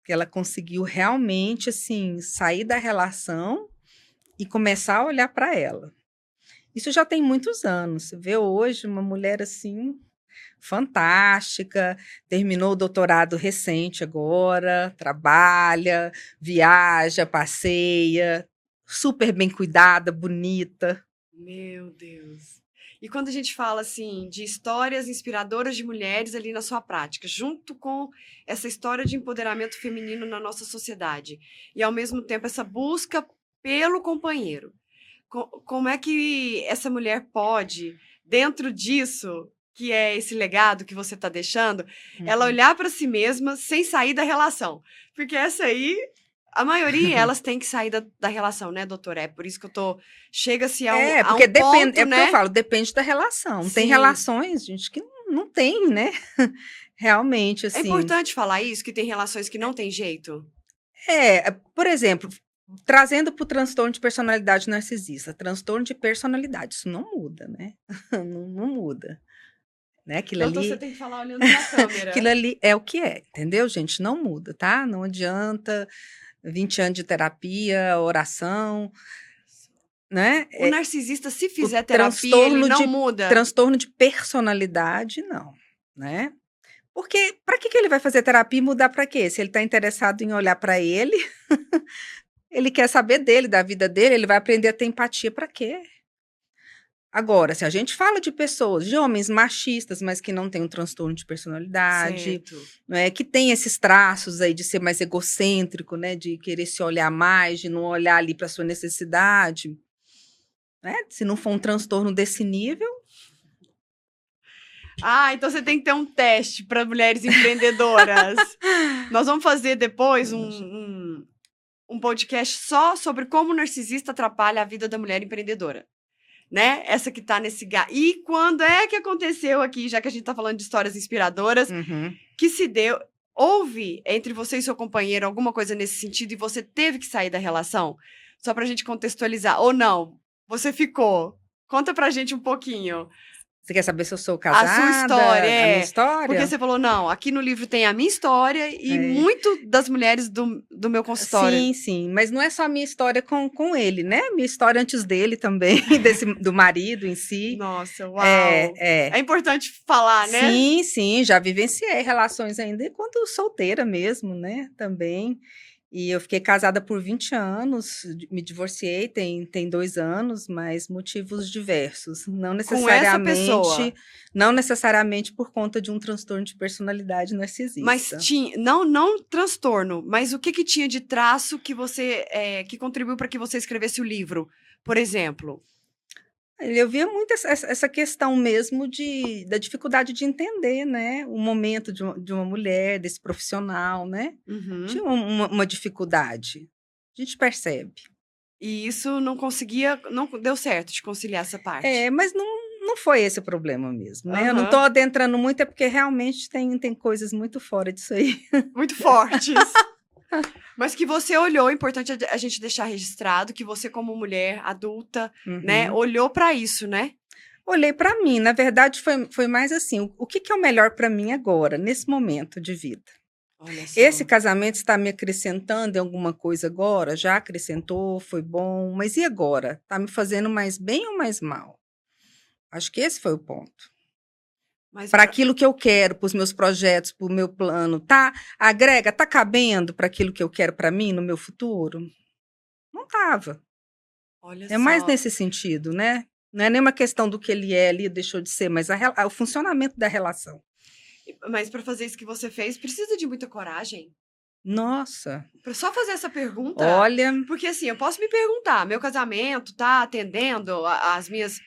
que ela conseguiu realmente, assim, sair da relação e começar a olhar para ela. Isso já tem muitos anos. Você vê hoje uma mulher, assim, fantástica, terminou o doutorado recente agora, trabalha, viaja, passeia, super bem cuidada, bonita. Meu Deus. E quando a gente fala, assim, de histórias inspiradoras de mulheres ali na sua prática, junto com essa história de empoderamento feminino na nossa sociedade, e ao mesmo tempo essa busca pelo companheiro, como é que essa mulher pode, dentro disso, que é esse legado que você tá deixando, ela Uhum. olhar pra si mesma sem sair da relação. Porque essa aí, a maioria, elas têm que sair da relação, né, doutora? É por isso que eu tô... Chega-se a Porque um depende, ponto, é porque eu né? falo, depende da relação. Tem Sim. relações, gente, que não tem, né? Realmente, É assim. importante falar isso, que tem relações que não tem jeito? Por exemplo, trazendo para o transtorno de personalidade narcisista, transtorno de personalidade, isso não muda, né? Não muda, né? Doutor, você tem que falar olhando pra Aquilo câmera. ali é o que é, entendeu, gente? Não muda, tá? Não adianta 20 anos de terapia, oração, né? O narcisista, se O fizer terapia, ele transtorno não de muda. transtorno de personalidade, não, né? Porque para que ele vai fazer terapia e mudar para quê? Se ele está interessado em olhar para ele, ele quer saber dele, da vida dele, ele vai aprender a ter empatia para quê? Agora, se a gente fala de pessoas, de homens machistas, mas que não têm um transtorno de personalidade, Certo. né, que tem esses traços aí de ser mais egocêntrico, né, de querer se olhar mais, de não olhar ali para sua necessidade, né? Se não for um transtorno desse nível, Ah, então você tem que ter um teste para mulheres empreendedoras. Nós vamos fazer depois um podcast só sobre como o narcisista atrapalha a vida da mulher empreendedora. Né? Essa que tá nesse... E quando é que aconteceu aqui, já que a gente tá falando de histórias inspiradoras, que se deu... Houve entre você e seu companheiro alguma coisa nesse sentido e você teve que sair da relação? Só pra gente contextualizar. Ou não? Você ficou? Conta pra gente um pouquinho. você quer saber se eu sou A sua história, casada, a minha Porque história? você falou, não, aqui no livro tem a minha história e É. muito das mulheres do meu consultório. Sim, sim, mas não é só a minha história com ele, né? Minha história antes dele também, do marido em si. Nossa, uau! É. É importante falar, né? Sim, sim, já vivenciei relações ainda quando solteira mesmo, né? Também. E eu fiquei casada por 20 anos, me divorciei tem 2 anos, mas motivos diversos. Com essa pessoa. Não necessariamente por conta de um transtorno de personalidade Mas narcisista. tinha, não transtorno, mas o que que tinha de traço que você, que contribuiu para que você escrevesse o livro, por exemplo? Eu via muito essa questão mesmo da dificuldade de entender, né? O momento de uma mulher, desse profissional, né? Tinha Uhum. uma dificuldade. A gente percebe. E isso não conseguia, não deu certo de conciliar essa parte. Mas não foi esse o problema mesmo, né? Eu não estou Aham. adentrando muito, é porque realmente tem coisas muito fora disso aí. Muito fortes. Mas que você olhou, é importante a gente deixar registrado que você, como mulher adulta, né, Uhum. olhou para isso, né? Olhei para mim, na verdade foi mais assim, o que é o melhor para mim agora, nesse momento de vida? Olha só. Esse casamento está me acrescentando em alguma coisa agora? Já acrescentou, foi bom, mas e agora? Está me fazendo mais bem ou mais mal? Acho que esse foi o ponto. Mas Para aquilo que eu quero, para os meus projetos, para o meu plano, tá? Agrega, tá cabendo para aquilo que eu quero para mim no meu futuro? Não estava. olha É mais só. nesse sentido, né? Não é nenhuma questão do que ele é ali, deixou de ser, mas o funcionamento da relação. Mas para fazer isso que você fez, precisa de muita coragem. Nossa, Pra só fazer essa pergunta, olha, porque assim, eu posso me perguntar, meu casamento tá atendendo as minhas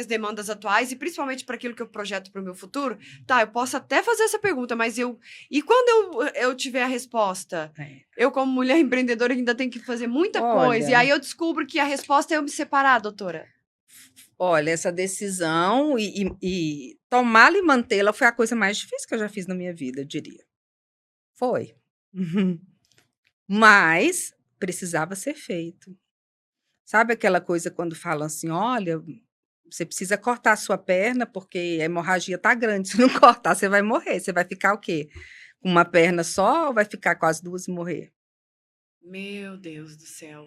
demandas atuais e principalmente para aquilo que eu projeto para o meu futuro? Tá, eu posso até fazer essa pergunta, mas e quando eu tiver a resposta? é, Eu, como mulher empreendedora, ainda tenho que fazer muita coisa. E olha, aí eu descubro que a resposta é eu me separar, doutora. olha, essa decisão e tomá-la e mantê-la foi a coisa mais difícil que eu já fiz na minha vida, eu diria. Foi. Mas precisava ser feito. Sabe aquela coisa quando falam assim: olha, você precisa cortar a sua perna porque a hemorragia tá grande. Se não cortar, você vai morrer. Você vai ficar o quê? Com uma perna só ou vai ficar com as duas e morrer? Meu Deus do céu.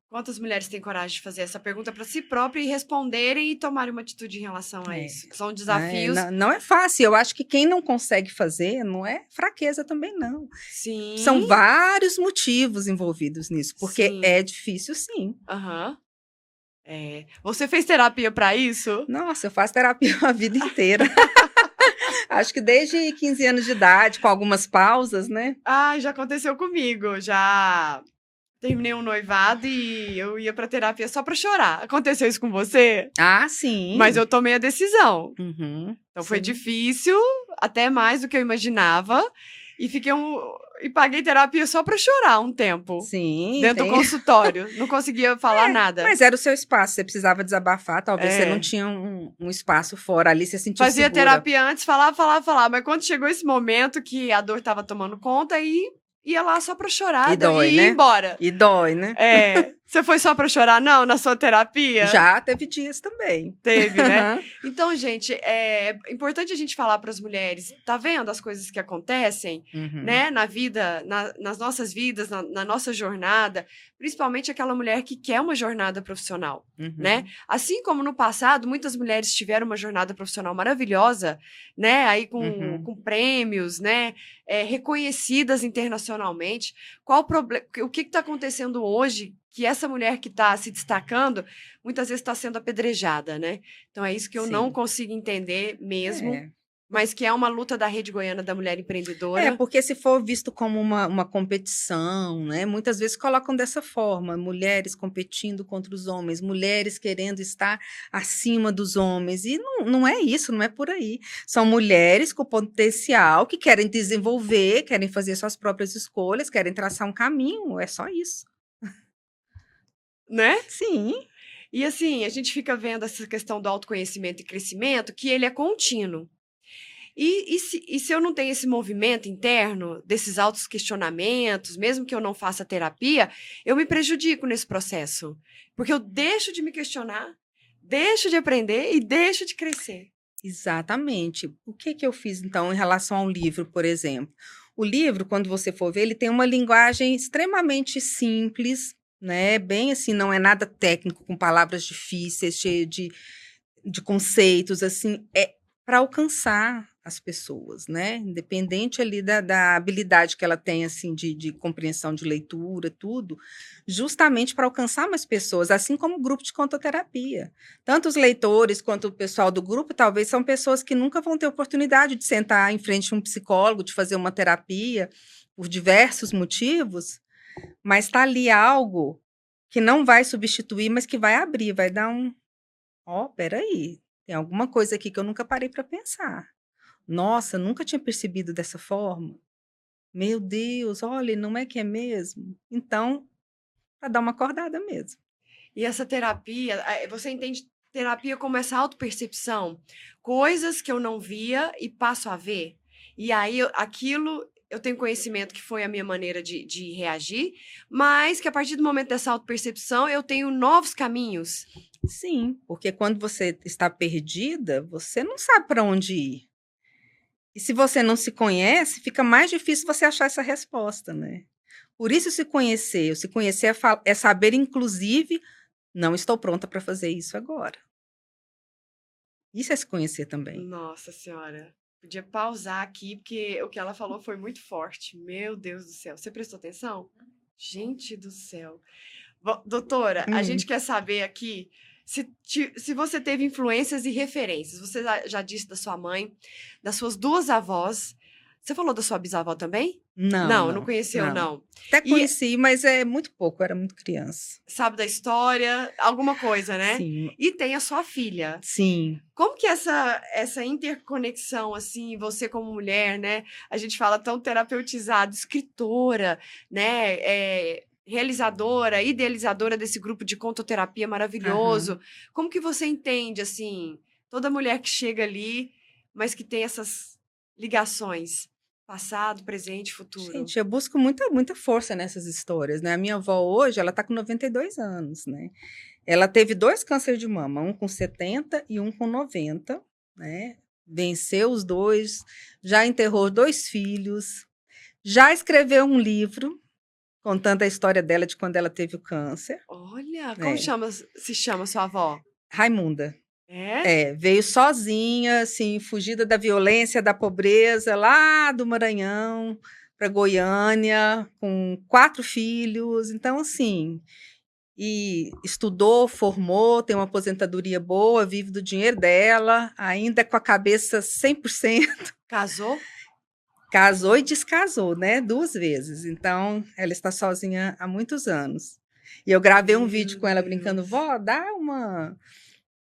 Quantas mulheres têm coragem de fazer essa pergunta para si própria e responderem e tomarem uma atitude em relação a É, isso? Que são né? desafios. Não é fácil. Eu acho que quem não consegue fazer não é fraqueza também, não. Sim, São vários motivos envolvidos nisso, porque sim. é difícil, sim. Aham. É. Você fez terapia para isso? Nossa, eu faço terapia a vida inteira. Acho que desde 15 anos de idade, com algumas pausas, né? Ah, já aconteceu comigo. Já terminei um noivado e eu ia pra terapia só pra chorar. Aconteceu isso com você? Ah, sim. Mas eu tomei a decisão. Uhum, Então foi sim. difícil, até mais do que eu imaginava. E e paguei terapia só pra chorar um tempo. Sim, Dentro do consultório. Não conseguia falar nada. Mas era o seu espaço, você precisava desabafar, talvez você não É. tinha um espaço fora ali, você sentiu Fazia segura. terapia antes, falava. Mas quando chegou esse momento que a dor tava tomando conta, aí ia lá só pra chorar E dói, e ia né? embora. E dói, né? É. Você foi só pra chorar, não, na sua terapia? Já teve dias também. Teve, né? Então, gente, é importante a gente falar para as mulheres, tá vendo as coisas que acontecem, Uhum, né, na vida, nas nossas vidas, na nossa jornada, principalmente aquela mulher que quer uma jornada profissional, uhum. né? Assim como no passado, muitas mulheres tiveram uma jornada profissional maravilhosa, né? Aí Uhum. com prêmios, né? Reconhecidas internacionalmente. O que está acontecendo hoje que essa mulher que está se destacando muitas vezes está sendo apedrejada, né? Então é isso que eu não Sim. consigo entender mesmo, É. mas que é uma luta da Rede Goiana da Mulher Empreendedora. Porque se for visto como uma competição, né? Muitas vezes colocam dessa forma, mulheres competindo contra os homens, mulheres querendo estar acima dos homens, e não é isso, não é por aí. São mulheres com potencial que querem desenvolver, querem fazer suas próprias escolhas, querem traçar um caminho, é só isso. Né? Sim. E assim, a gente fica vendo essa questão do autoconhecimento e crescimento, que ele é contínuo. E se eu não tenho esse movimento interno, desses autos questionamentos, mesmo que eu não faça terapia, eu me prejudico nesse processo. Porque eu deixo de me questionar, deixo de aprender e deixo de crescer. Exatamente. O que eu fiz, então, em relação ao livro, por exemplo? O livro, quando você for ver, ele tem uma linguagem extremamente simples, né? Bem assim, não é nada técnico, com palavras difíceis, cheio de conceitos, assim, é para alcançar as pessoas, né? Independente ali da habilidade que ela tem, assim, de compreensão de leitura, tudo, justamente para alcançar mais pessoas, assim como o grupo de contoterapia. Tanto os leitores quanto o pessoal do grupo, talvez são pessoas que nunca vão ter oportunidade de sentar em frente a um psicólogo, de fazer uma terapia, por diversos motivos, mas está ali algo que não vai substituir, mas que vai abrir, vai dar peraí, tem alguma coisa aqui que eu nunca parei para pensar. Nossa, nunca tinha percebido dessa forma. Meu Deus, olha, não é que é mesmo? Então, para dar uma acordada mesmo. E essa terapia, você entende terapia como essa autopercepção? Coisas que eu não via e passo a ver. E aí, aquilo, eu tenho conhecimento que foi a minha maneira de reagir, mas que a partir do momento dessa autopercepção, eu tenho novos caminhos. Sim, porque quando você está perdida, você não sabe para onde ir. E se você não se conhece, fica mais difícil você achar essa resposta, né? Por isso se conhecer é saber, inclusive, não estou pronta para fazer isso agora. Isso é se conhecer também. Nossa Senhora. Podia pausar aqui, porque o que ela falou foi muito forte. Meu Deus do céu. Você prestou atenção? Gente do céu. Doutora, a gente quer saber aqui se você teve influências e referências. Você já disse da sua mãe, das suas duas avós. Você falou da sua bisavó também? Não conheceu, não. Até conheci, mas é muito pouco, eu era muito criança. Sabe da história, alguma coisa, né? Sim. E tem a sua filha. Sim. Como que essa interconexão, assim, você como mulher, né? A gente fala tão terapeutizado, escritora, né? Realizadora, idealizadora desse grupo de contoterapia maravilhoso. Como que você entende, assim, toda mulher que chega ali, mas que tem essas ligações? Passado, presente, futuro. Gente, eu busco muita força nessas histórias, né? A minha avó hoje, ela tá com 92 anos, né? Ela teve 2 cânceres de mama, um com 70 e um com 90, né? Venceu os 2, já enterrou 2 filhos, já escreveu um livro contando a história dela de quando ela teve o câncer. Olha, como se chama sua avó? Raimunda. É? Veio sozinha, assim, fugida da violência, da pobreza, lá do Maranhão para Goiânia, com 4 filhos. Então, assim, e estudou, formou, tem uma aposentadoria boa, vive do dinheiro dela, ainda com a cabeça 100%. Casou? casou e descasou, né? 2 vezes. Então, ela está sozinha há muitos anos. E eu gravei um vídeo com ela brincando, vó, dá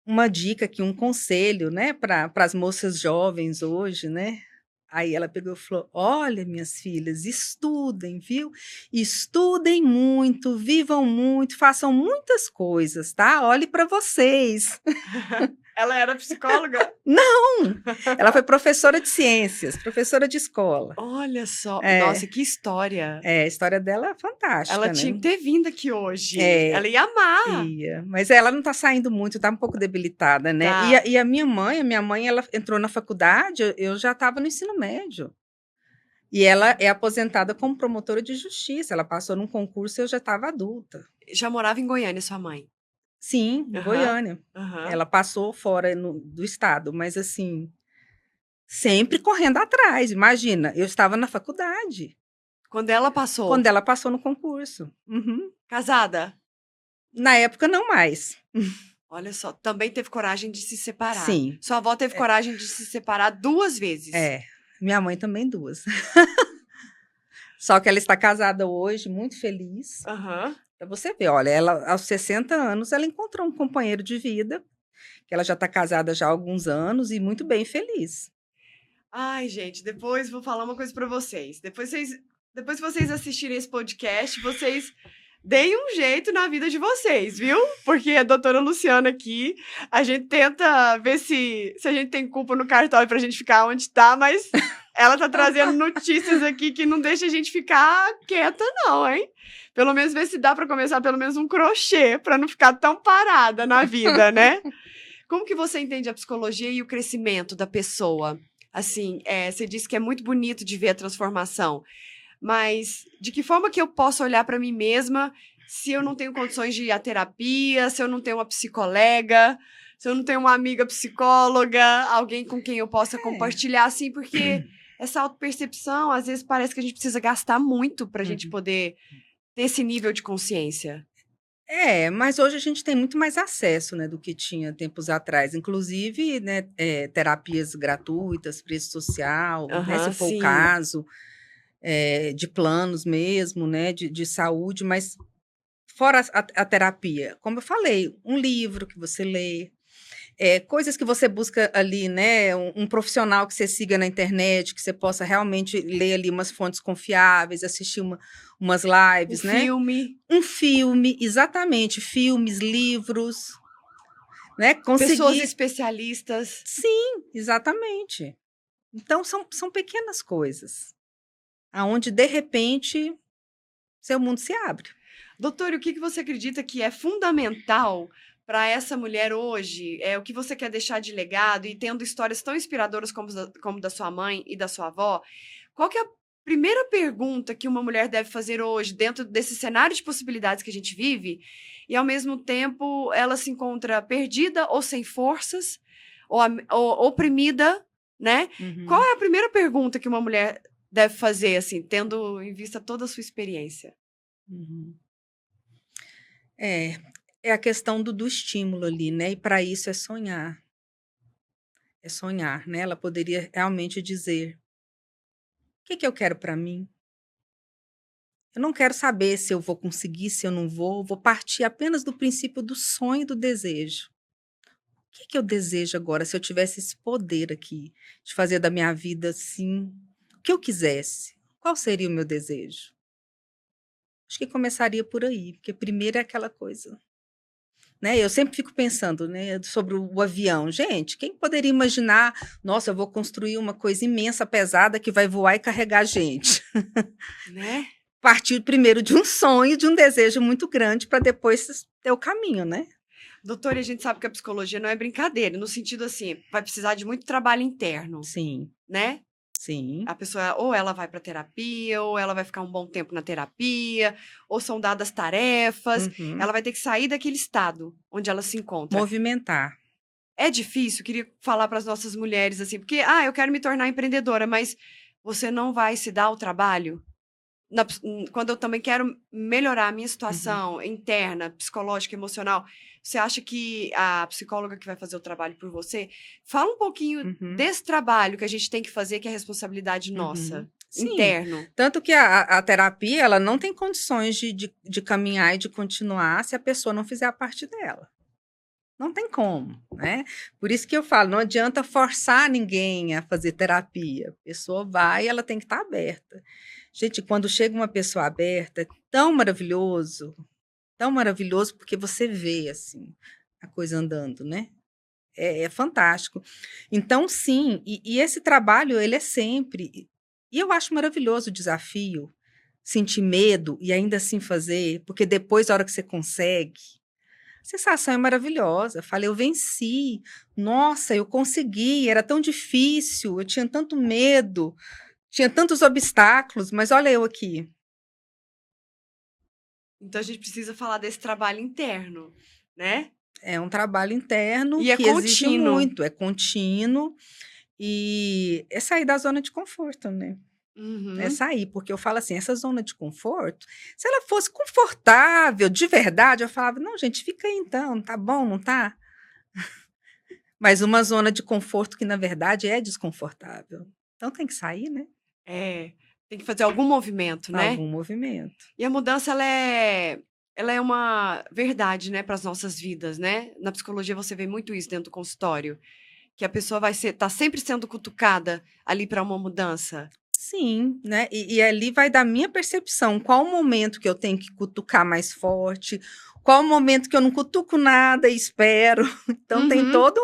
uma dica aqui, um conselho, né, para as moças jovens hoje, né? Aí ela pegou e falou: olha, minhas filhas, estudem, viu? Estudem muito, vivam muito, façam muitas coisas, tá? Olhe para vocês. Ela era psicóloga? Não! Ela foi professora de ciências, professora de escola. Olha só. É. Nossa, que história. A história dela é fantástica, Ela né? tinha que ter vindo aqui hoje. É. Ela ia amar. Ia. Mas ela não está saindo muito, está um pouco debilitada, né? Tá. E a minha mãe, ela entrou na faculdade, eu já estava no ensino médio. E ela é aposentada como promotora de justiça. Ela passou num concurso e eu já estava adulta. Já morava em Goiânia, sua mãe? Sim, em Goiânia. Ela passou fora do estado, mas assim, sempre correndo atrás. Imagina, eu estava na faculdade. Quando ela passou? Quando ela passou no concurso. Uhum. Casada? Na época, não mais. Olha só, também teve coragem de se separar. Sim. Sua avó teve coragem de se separar 2 vezes. Minha mãe também 2. Só que ela está casada hoje, muito feliz. Para você ver, olha, ela aos 60 anos, ela encontrou um companheiro de vida, que ela já está casada já há alguns anos e muito bem feliz. Ai, gente, depois vou falar uma coisa para vocês. Depois que vocês assistirem esse podcast, vocês deem um jeito na vida de vocês, viu? Porque a doutora Luciana aqui, a gente tenta ver se a gente tem culpa no cartório pra gente ficar onde tá, mas ela tá trazendo notícias aqui que não deixa a gente ficar quieta não, hein? Pelo menos ver se dá pra começar pelo menos um crochê, pra não ficar tão parada na vida, né? Como que você entende a psicologia e o crescimento da pessoa? Assim, você disse que é muito bonito de ver a transformação, mas de que forma que eu posso olhar para mim mesma se eu não tenho condições de ir à terapia, se eu não tenho uma psicolega, se eu não tenho uma amiga psicóloga, alguém com quem eu possa compartilhar, assim, porque essa autopercepção, às vezes parece que a gente precisa gastar muito para a gente poder ter esse nível de consciência. Mas hoje a gente tem muito mais acesso, né, do que tinha tempos atrás. Inclusive, né, terapias gratuitas, preço social, né, se for sim. o caso, de planos mesmo, né, de saúde, mas fora a terapia, como eu falei, um livro que você lê, coisas que você busca ali, né, um profissional que você siga na internet, que você possa realmente ler ali umas fontes confiáveis, assistir umas lives, né? Um filme, exatamente, filmes, livros, né? Pessoas especialistas. Sim, exatamente. Então, são pequenas coisas, aonde, de repente, seu mundo se abre. Doutora, o que você acredita que é fundamental para essa mulher hoje? O que você quer deixar de legado e tendo histórias tão inspiradoras como da sua mãe e da sua avó? Qual que é a primeira pergunta que uma mulher deve fazer hoje dentro desse cenário de possibilidades que a gente vive e, ao mesmo tempo, ela se encontra perdida ou sem forças ou oprimida, né? Qual é a primeira pergunta que uma mulher deve fazer, assim, tendo em vista toda a sua experiência? É a questão do estímulo ali, né? E para isso é sonhar. É sonhar, né? Ela poderia realmente dizer: o que eu quero para mim? Eu não quero saber se eu vou conseguir, se eu não vou partir apenas do princípio do sonho e do desejo. O que eu desejo agora, se eu tivesse esse poder aqui, de fazer da minha vida, assim, o que eu quisesse? Qual seria o meu desejo? Acho que começaria por aí, porque primeiro é aquela coisa, né? Eu sempre fico pensando, né, sobre o avião. Gente, quem poderia imaginar, nossa, eu vou construir uma coisa imensa, pesada, que vai voar e carregar a gente? Né? Partir primeiro de um sonho, de um desejo muito grande, para depois ter o caminho, né? Doutora, a gente sabe que a psicologia não é brincadeira, no sentido assim, vai precisar de muito trabalho interno. Sim. Né? Sim. A pessoa, ou ela vai para terapia, ou ela vai ficar um bom tempo na terapia, ou são dadas tarefas. Ela vai ter que sair daquele estado onde ela se encontra. Movimentar. É difícil, queria falar para as nossas mulheres assim, porque, eu quero me tornar empreendedora, mas você não vai se dar o trabalho? Quando eu também quero melhorar a minha situação interna, psicológica, emocional, você acha que a psicóloga que vai fazer o trabalho por você? Fala um pouquinho desse trabalho que a gente tem que fazer, que é responsabilidade nossa. Sim, interno. tanto que a terapia, ela não tem condições de caminhar e de continuar se a pessoa não fizer a parte dela. Não tem como, né? Por isso que eu falo, não adianta forçar ninguém a fazer terapia. A pessoa vai e ela tem que estar aberta. Gente, quando chega uma pessoa aberta, é tão maravilhoso, porque você vê, assim, a coisa andando, né? É fantástico. Então, sim, e esse trabalho, ele é sempre. E eu acho maravilhoso o desafio, sentir medo e ainda assim fazer, porque depois, a hora que você consegue, a sensação é maravilhosa. Falei, eu venci. Nossa, eu consegui. Era tão difícil, eu tinha tanto medo, tinha tantos obstáculos, mas olha eu aqui. Então a gente precisa falar desse trabalho interno, né? É um trabalho interno E é que exige contínuo. muito, é contínuo e é sair da zona de conforto, né? É Uhum. sair, porque eu falo assim, essa zona de conforto, se ela fosse confortável, de verdade, eu falava, não, gente, fica aí então, tá bom, não tá? Mas uma zona de conforto que, na verdade, é desconfortável. Então tem que sair, né? É, tem que fazer algum movimento, né? Algum movimento. E a mudança, ela é uma verdade, né, para as nossas vidas, né? Na psicologia você vê muito isso dentro do consultório, que a pessoa tá sempre sendo cutucada ali para uma mudança. Sim, né? E ali vai da minha percepção, qual o momento que eu tenho que cutucar mais forte, qual o momento que eu não cutuco nada e espero. Então tem Uhum. todo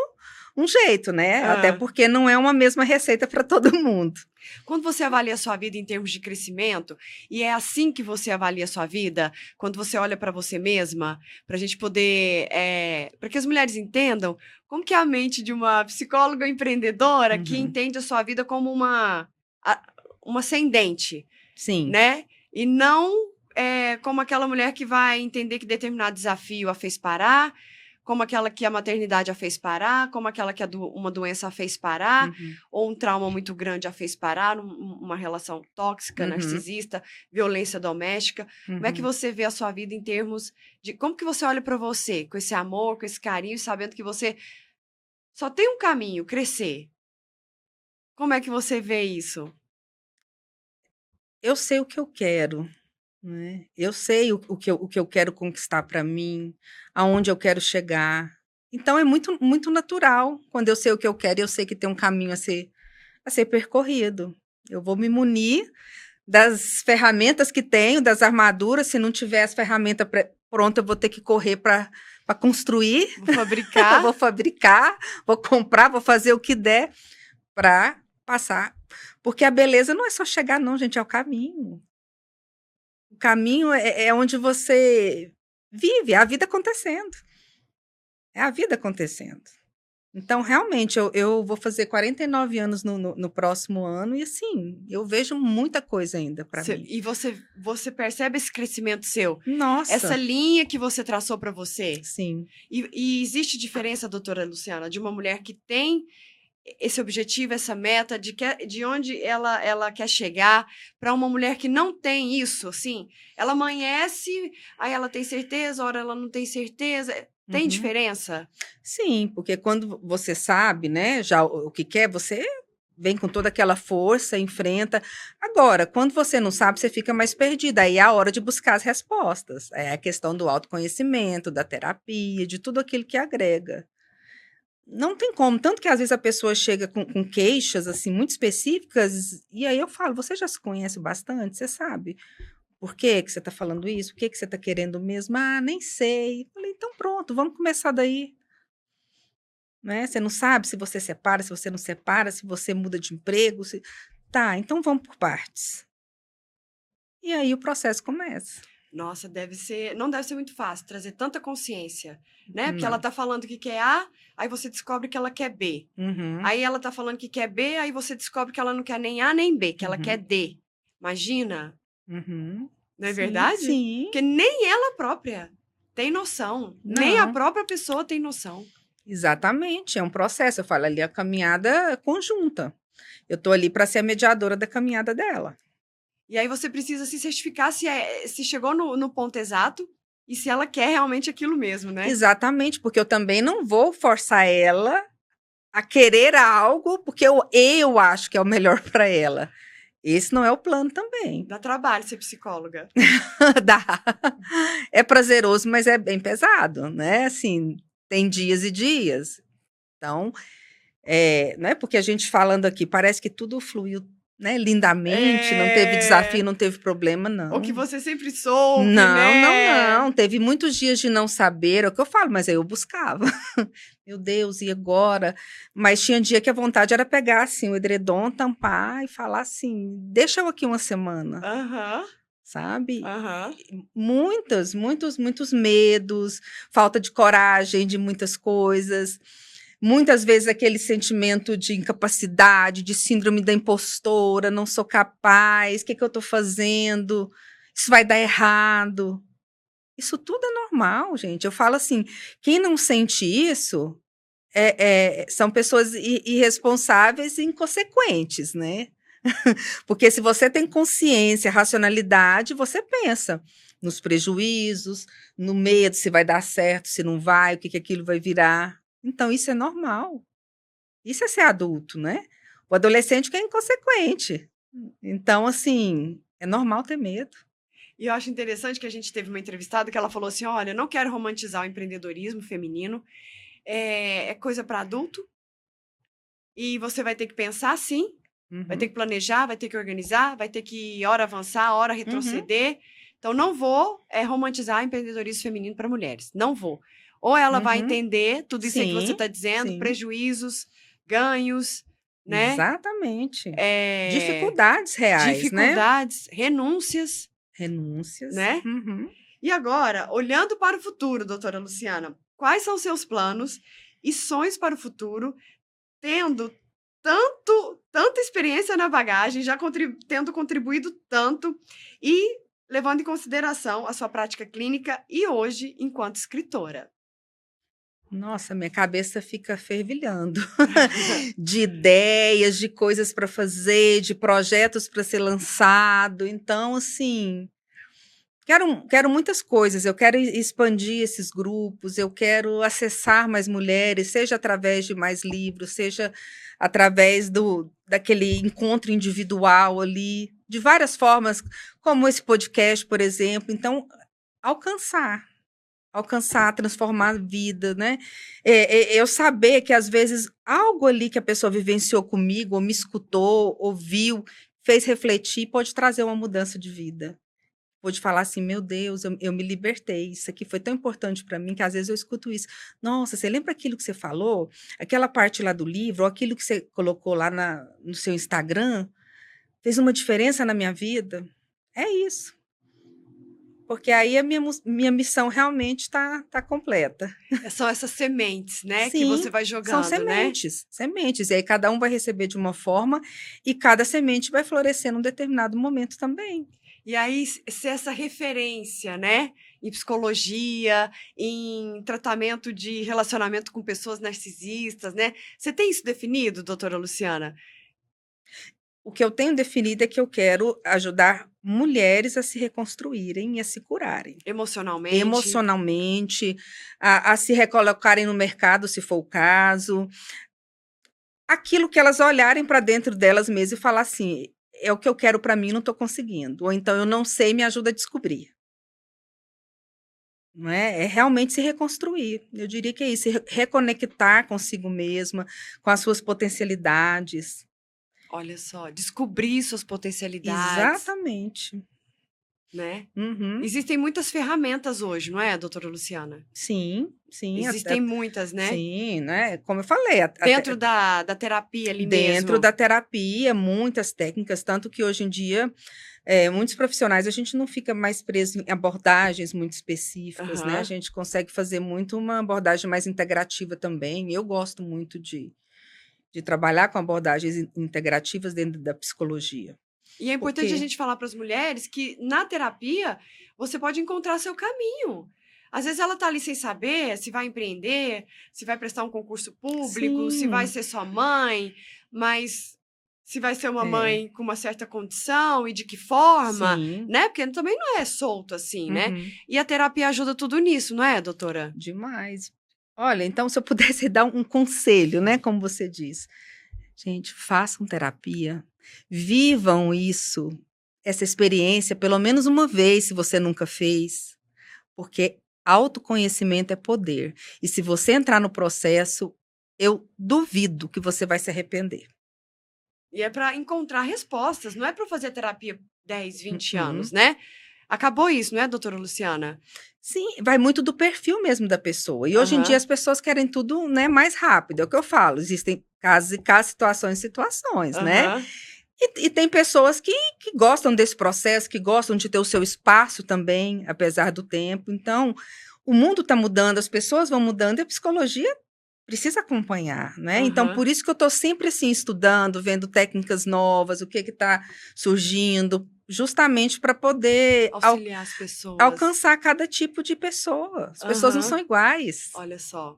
um jeito, né? Até Ah. porque não é uma mesma receita para todo mundo. Quando você avalia a sua vida em termos de crescimento, e é assim que você avalia a sua vida, quando você olha para você mesma, para a gente poder, para que as mulheres entendam como que é a mente de uma psicóloga empreendedora que Uhum. entende a sua vida como uma ascendente, Sim. né? E não como aquela mulher que vai entender que determinado desafio a fez parar, como aquela que a maternidade a fez parar, como aquela que uma doença a fez parar, Uhum. ou um trauma muito grande a fez parar, uma relação tóxica, Uhum. narcisista, violência doméstica. Como é que Uhum. você vê a sua vida em termos de como que você olha para você, com esse amor, com esse carinho, sabendo que você só tem um caminho, crescer? Como é que você vê isso? Eu sei o que eu quero, né? Eu sei o que eu quero conquistar para mim, aonde eu quero chegar. Então é muito, muito natural. Quando eu sei o que eu quero, eu sei que tem um caminho a ser percorrido. Eu vou me munir das ferramentas que tenho, das armaduras. Se não tiver as ferramentas prontas, eu vou ter que correr para construir. Vou Eu vou fabricar. fabricar, vou comprar, vou fazer o que der para passar. Porque a beleza não é só chegar, não, gente, é o caminho. O caminho é onde você vive, é a vida acontecendo. É a vida acontecendo. Então, realmente, eu vou fazer 49 anos no próximo ano e, assim, eu vejo muita coisa ainda para mim. E você percebe esse crescimento seu, essa Nossa, linha que você traçou para você. sim. E existe diferença, doutora Luciana, de uma mulher que tem esse objetivo, essa meta, de onde ela quer chegar, para uma mulher que não tem isso, assim? Ela amanhece, aí ela tem certeza, ora ela não tem certeza. Tem Uhum. diferença? Sim, porque quando você sabe, né, já o que quer, você vem com toda aquela força, enfrenta. Agora, quando você não sabe, você fica mais perdida. Aí é a hora de buscar as respostas. É a questão do autoconhecimento, da terapia, de tudo aquilo que agrega. Não tem como, tanto que às vezes a pessoa chega com queixas, assim, muito específicas, e aí eu falo, você já se conhece bastante, você sabe por que que você está falando isso? O que que você está querendo mesmo? Ah, nem sei. Falei, então pronto, vamos começar daí, né? Você não sabe se você separa, se você não separa, se você muda de emprego, se... Tá, então vamos por partes. E aí o processo começa. Nossa, não deve ser muito fácil trazer tanta consciência, né? Porque ela Não. tá falando que quer A, aí você descobre que ela quer B. Uhum, Aí ela tá falando que quer B, aí você descobre que ela não quer nem A nem B, que ela quer uhum, D. Imagina, uhum. não é Sim, verdade? sim. Porque nem ela própria tem noção, nem a Não. própria pessoa tem noção. Exatamente, é um processo. Eu falo ali a caminhada conjunta. Eu estou ali para ser a mediadora da caminhada dela. E aí você precisa se certificar se chegou no ponto exato e se ela quer realmente aquilo mesmo, né? Exatamente, porque eu também não vou forçar ela a querer algo porque eu acho que é o melhor para ela. Esse não é o plano também. Dá trabalho ser psicóloga. Dá. É prazeroso, mas é bem pesado, né? Assim, tem dias e dias. Então, não é porque a gente falando aqui, parece que tudo fluiu, né, lindamente, não teve desafio, não teve problema, O que não. você sempre soube, Não, né? não. Teve muitos dias de não saber, é o que eu falo, mas aí eu buscava. Meu Deus, e agora? Mas tinha dia que a vontade era pegar assim o edredom, tampar e falar assim: deixa eu aqui uma semana, Aham, sabe? aham. Muitos medos, falta de coragem de muitas coisas. Muitas vezes aquele sentimento de incapacidade, de síndrome da impostora, não sou capaz, o que eu estou fazendo? Isso vai dar errado. Isso tudo é normal, gente. Eu falo assim, quem não sente isso são pessoas irresponsáveis e inconsequentes, né? Porque se você tem consciência, racionalidade, você pensa nos prejuízos, no medo se vai dar certo, se não vai, o que aquilo vai virar. Então, isso é normal. Isso é ser adulto, né? O adolescente que é inconsequente. Então, assim, é normal ter medo. E eu acho interessante que a gente teve uma entrevistada que ela falou assim: olha, eu não quero romantizar o empreendedorismo feminino, é coisa para adulto, e você vai ter que pensar sim, vai ter que planejar, vai ter que organizar, vai ter que hora avançar, hora retroceder. Então, não vou romantizar empreendedorismo feminino para mulheres. Não vou. Ou ela vai entender tudo isso aí que você está dizendo, prejuízos, ganhos, né? Exatamente. Dificuldades reais, dificuldades, renúncias. Renúncias. Né? E agora, olhando para o futuro, doutora Luciana, quais são os seus planos e sonhos para o futuro, tendo tanta experiência na bagagem, já tendo contribuído tanto e levando em consideração a sua prática clínica e hoje enquanto escritora? Nossa, minha cabeça fica fervilhando de ideias, de coisas para fazer, de projetos para ser lançado. Então, assim, quero muitas coisas. Eu quero expandir esses grupos, eu quero acessar mais mulheres, seja através de mais livros, seja através daquele encontro individual ali, de várias formas, como esse podcast, por exemplo. Então, alcançar, transformar a vida, né? Eu saber que, às vezes, algo ali que a pessoa vivenciou comigo, ou me escutou, ouviu, fez refletir, pode trazer uma mudança de vida. Pode falar assim, meu Deus, eu me libertei, isso aqui foi tão importante para mim, que às vezes eu escuto isso. Nossa, você lembra aquilo que você falou? Aquela parte lá do livro, ou aquilo que você colocou lá no seu Instagram, fez uma diferença na minha vida? É isso. Porque aí a minha missão realmente está completa. São essas sementes, né? Sim, que você vai são jogando, sementes, sementes. E aí cada um vai receber de uma forma e cada semente vai florescer num determinado momento também. E aí, ser essa referência, né? Em psicologia, em tratamento de relacionamento com pessoas narcisistas, né? Você tem isso definido, doutora Luciana? O que eu tenho definido é que eu quero ajudar mulheres a se reconstruírem e a se curarem. Emocionalmente, a se recolocarem no mercado, se for o caso. Aquilo que elas olharem para dentro delas mesmas e falar assim, é o que eu quero para mim, não estou conseguindo. Ou então, eu não sei, me ajuda a descobrir. Não é? É realmente se reconstruir. Eu diria que é isso, reconectar consigo mesma, com as suas potencialidades. Olha só, descobrir suas potencialidades. Exatamente. Né? Uhum. Existem muitas ferramentas hoje, não é, doutora Luciana? Sim. Existem muitas, né? Sim, né? Como eu falei. Dentro da terapia ali mesmo. Dentro da terapia, muitas técnicas, tanto que hoje em dia, muitos profissionais, a gente não fica mais preso em abordagens muito específicas, né? A gente consegue fazer muito uma abordagem mais integrativa também. Eu gosto muito de trabalhar com abordagens integrativas dentro da psicologia. E é importante a gente falar para as mulheres que na terapia você pode encontrar seu caminho. Às vezes ela está ali sem saber se vai empreender, se vai prestar um concurso público, se vai ser sua mãe, mas se vai ser uma mãe com uma certa condição e de que forma, né? Porque também não é solto assim, né? E a terapia ajuda tudo nisso, não é, doutora? Demais. Olha, então, se eu pudesse dar um conselho, né, como você diz, gente, façam terapia, Vivam isso, essa experiência, pelo menos uma vez, se você nunca fez, porque autoconhecimento é poder. E se você entrar no processo, eu duvido que você vai se arrepender. E é para encontrar respostas, não é para fazer terapia 10, 20 anos, Uhum. né? Acabou isso, não é, doutora Luciana? Sim, vai muito do perfil mesmo da pessoa. E hoje em dia Aham, as pessoas querem tudo, né, mais rápido. É o que eu falo. Existem casos e casos, situações e situações, né? aham. E tem pessoas que gostam desse processo, que gostam de ter o seu espaço também, apesar do tempo. Então, o mundo está mudando, as pessoas vão mudando e a psicologia precisa acompanhar, né? Então, Aham. por isso que eu estou sempre assim estudando, vendo técnicas novas, o que está surgindo, justamente para poder Auxiliar as pessoas. alcançar cada tipo de pessoa. As pessoas não são Aham. iguais. Olha só.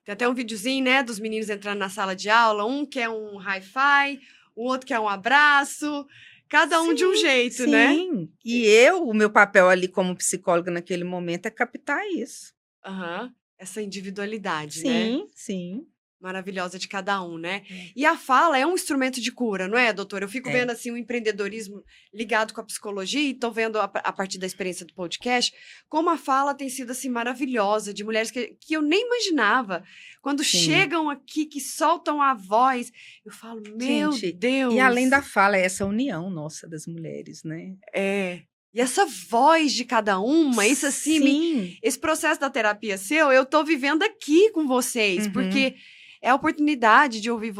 Tem até um videozinho, né, dos meninos entrando na sala de aula. Um quer um hi-fi, o outro quer um abraço. Cada um de um Sim, jeito, né? sim. E eu, o meu papel ali como psicóloga naquele momento é captar isso. Aham. Essa individualidade, né? Sim, sim. Maravilhosa de cada um, né? É. E a fala é um instrumento de cura, não é, doutora? Eu fico vendo É. assim o empreendedorismo ligado com a psicologia e tô vendo a partir da experiência do podcast como a fala tem sido assim maravilhosa de mulheres que eu nem imaginava. Quando Sim. chegam aqui, que soltam a voz, eu falo, meu Gente, e além Deus, da fala, é essa união nossa das mulheres, né? é. E essa voz de cada uma, isso assim, Sim. esse processo da terapia seu, eu tô vivendo aqui com vocês, Uhum. porque é a oportunidade de ouvir Então,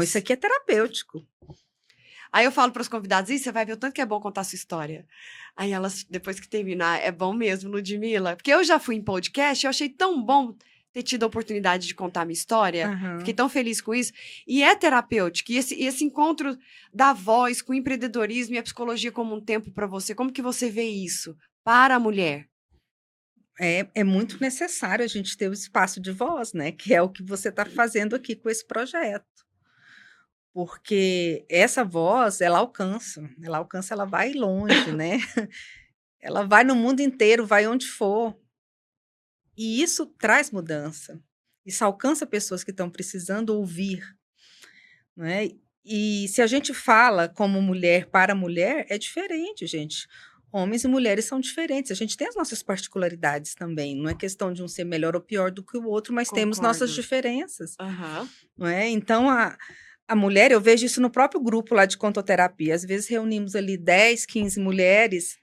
isso vocês. aqui é terapêutico. Aí eu falo para os convidados, você vai ver o tanto que é bom contar a sua história. Aí elas, depois que terminar, é bom mesmo, Ludmila? Porque eu já fui em podcast, eu achei tão bom ter tido a oportunidade de contar a minha história. Fiquei Aham. tão feliz com isso. E é terapêutico. E esse encontro da voz com o empreendedorismo e a psicologia como um tempo para você, como que você vê isso para a mulher? É muito necessário a gente ter o espaço de voz, né? Que é o que você está fazendo aqui com esse projeto. Porque essa voz, ela alcança, ela vai longe, né? Ela vai no mundo inteiro, vai onde for. E isso traz mudança. Isso alcança pessoas que estão precisando ouvir, né? E se a gente fala como mulher para mulher, é diferente, gente. Homens e mulheres são diferentes. A gente tem as nossas particularidades também. Não é questão de um ser melhor ou pior do que o outro, mas temos nossas Concordo. diferenças, Aham. não é? Então, a mulher, eu vejo isso no próprio grupo lá de contoterapia. Às vezes reunimos ali 10, 15 mulheres,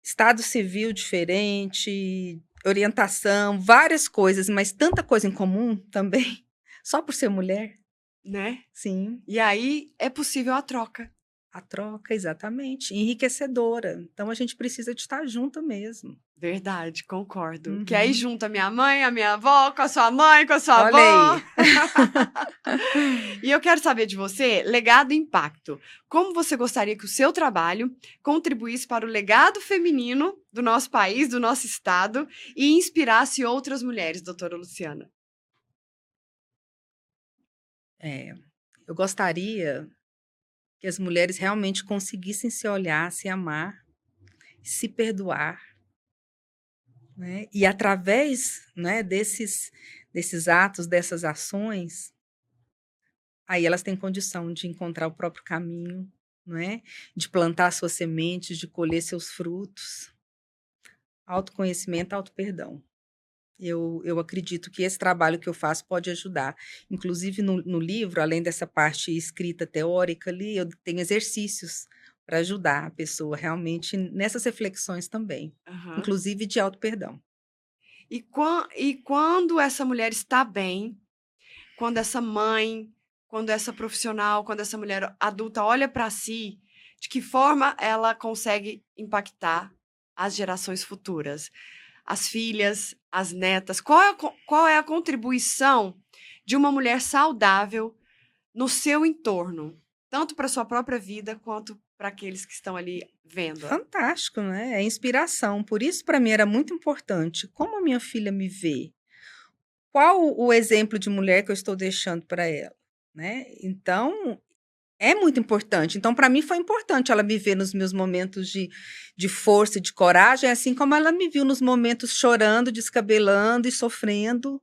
estado civil diferente, orientação, várias coisas, mas tanta coisa em comum também, só por ser mulher. Né? Sim, E aí é possível a troca. a troca, exatamente, enriquecedora. Então a gente precisa de estar junto mesmo. Verdade, concordo. Que aí Uhum. junta minha mãe, a minha avó, com a sua mãe, com a sua Olha avó. aí. E eu quero saber de você, legado e impacto. Como você gostaria que o seu trabalho contribuísse para o legado feminino do nosso país, do nosso estado e inspirasse outras mulheres, doutora Luciana? É, eu gostaria que as mulheres realmente conseguissem se olhar, se amar, se perdoar, né? E através, né, desses atos, dessas ações, aí elas têm condição de encontrar o próprio caminho, não é? De plantar suas sementes, de colher seus frutos. Autoconhecimento, autoperdão. Eu acredito que esse trabalho que eu faço pode ajudar. Inclusive, no livro, além dessa parte escrita teórica ali, eu tenho exercícios para ajudar a pessoa realmente nessas reflexões também, Aham. inclusive de autoperdão. E quando essa mulher está bem, quando essa mãe, quando essa profissional, quando essa mulher adulta olha para si, de que forma ela consegue impactar as gerações futuras? As filhas, as netas. Qual é a contribuição de uma mulher saudável no seu entorno? Tanto para sua própria vida, quanto para aqueles que estão ali vendo-a. Fantástico, né? É inspiração. Por isso, para mim, era muito importante. Como a minha filha me vê? Qual o exemplo de mulher que eu estou deixando para ela? Né? Então, é muito importante. Então, para mim, foi importante ela me ver nos meus momentos de força e de coragem, assim como ela me viu nos momentos chorando, descabelando e sofrendo.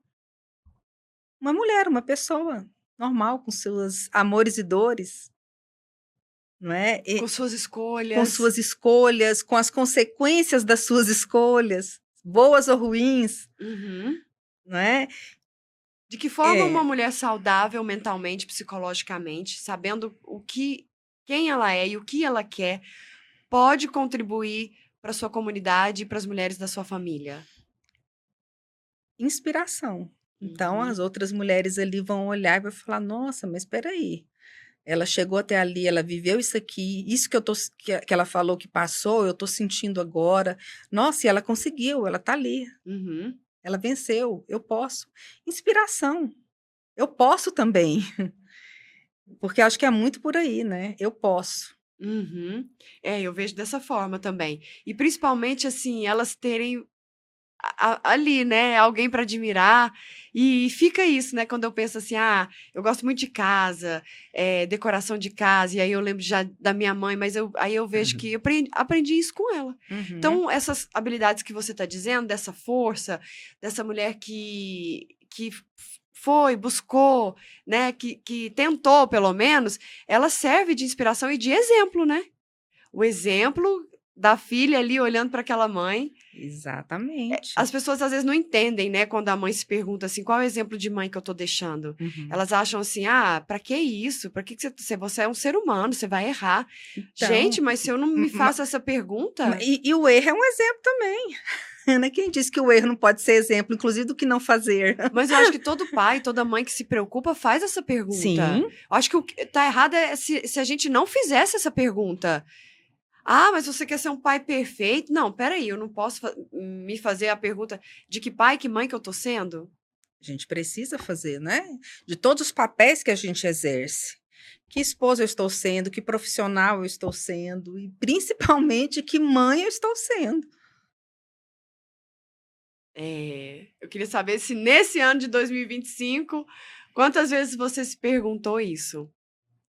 Uma mulher, uma pessoa normal, com seus amores e dores. não é? Com suas Com escolhas. suas escolhas, com as consequências das suas escolhas, boas ou ruins, Uhum. não é? De que forma uma É, mulher saudável mentalmente, psicologicamente, sabendo quem ela é e o que ela quer, pode contribuir para sua comunidade e para as mulheres da sua família? inspiração. Então, as Uhum, outras mulheres ali vão olhar e vão falar: nossa, mas espera aí. Ela chegou até ali, ela viveu isso aqui, isso que que ela falou que passou, eu estou sentindo agora. Nossa, e ela conseguiu, ela está ali, uhum, ela venceu, eu posso. Inspiração, eu posso também, porque acho que é muito por aí, né? Eu posso. uhum. É, eu vejo dessa forma também. E principalmente, assim, elas terem ali, né, alguém para admirar. E fica isso, né, quando eu penso assim, eu gosto muito de casa, decoração de casa, e aí eu lembro já da minha mãe, mas aí eu vejo que eu aprendi isso com ela. Uhum. Então, essas habilidades que você está dizendo, dessa força, dessa mulher que foi, buscou, né, que tentou, pelo menos, ela serve de inspiração e de exemplo, né? O exemplo da filha ali olhando para aquela mãe. Exatamente. As pessoas às vezes não entendem, né, quando a mãe se pergunta assim: "Qual é o exemplo de mãe que eu tô deixando?". Uhum. Elas acham assim: pra que isso? Pra que você é um ser humano, você vai errar". Então, Gente, mas se eu não me faço essa pergunta, e o erro é um exemplo também. Né? Quem disse que o erro não pode ser exemplo, inclusive do que não fazer? mas eu acho que todo pai, toda mãe que se preocupa faz essa pergunta. Sim, Eu acho que o que tá errado é se a gente não fizesse essa pergunta. Mas você quer ser um pai perfeito? Não, espera aí, eu não posso me fazer a pergunta de que pai, que mãe que eu tô sendo? a gente precisa fazer, né? De todos os papéis que a gente exerce. Que esposa eu estou sendo, que profissional eu estou sendo, e principalmente que mãe eu estou sendo. Eu queria saber se nesse ano de 2025, quantas vezes você se perguntou isso?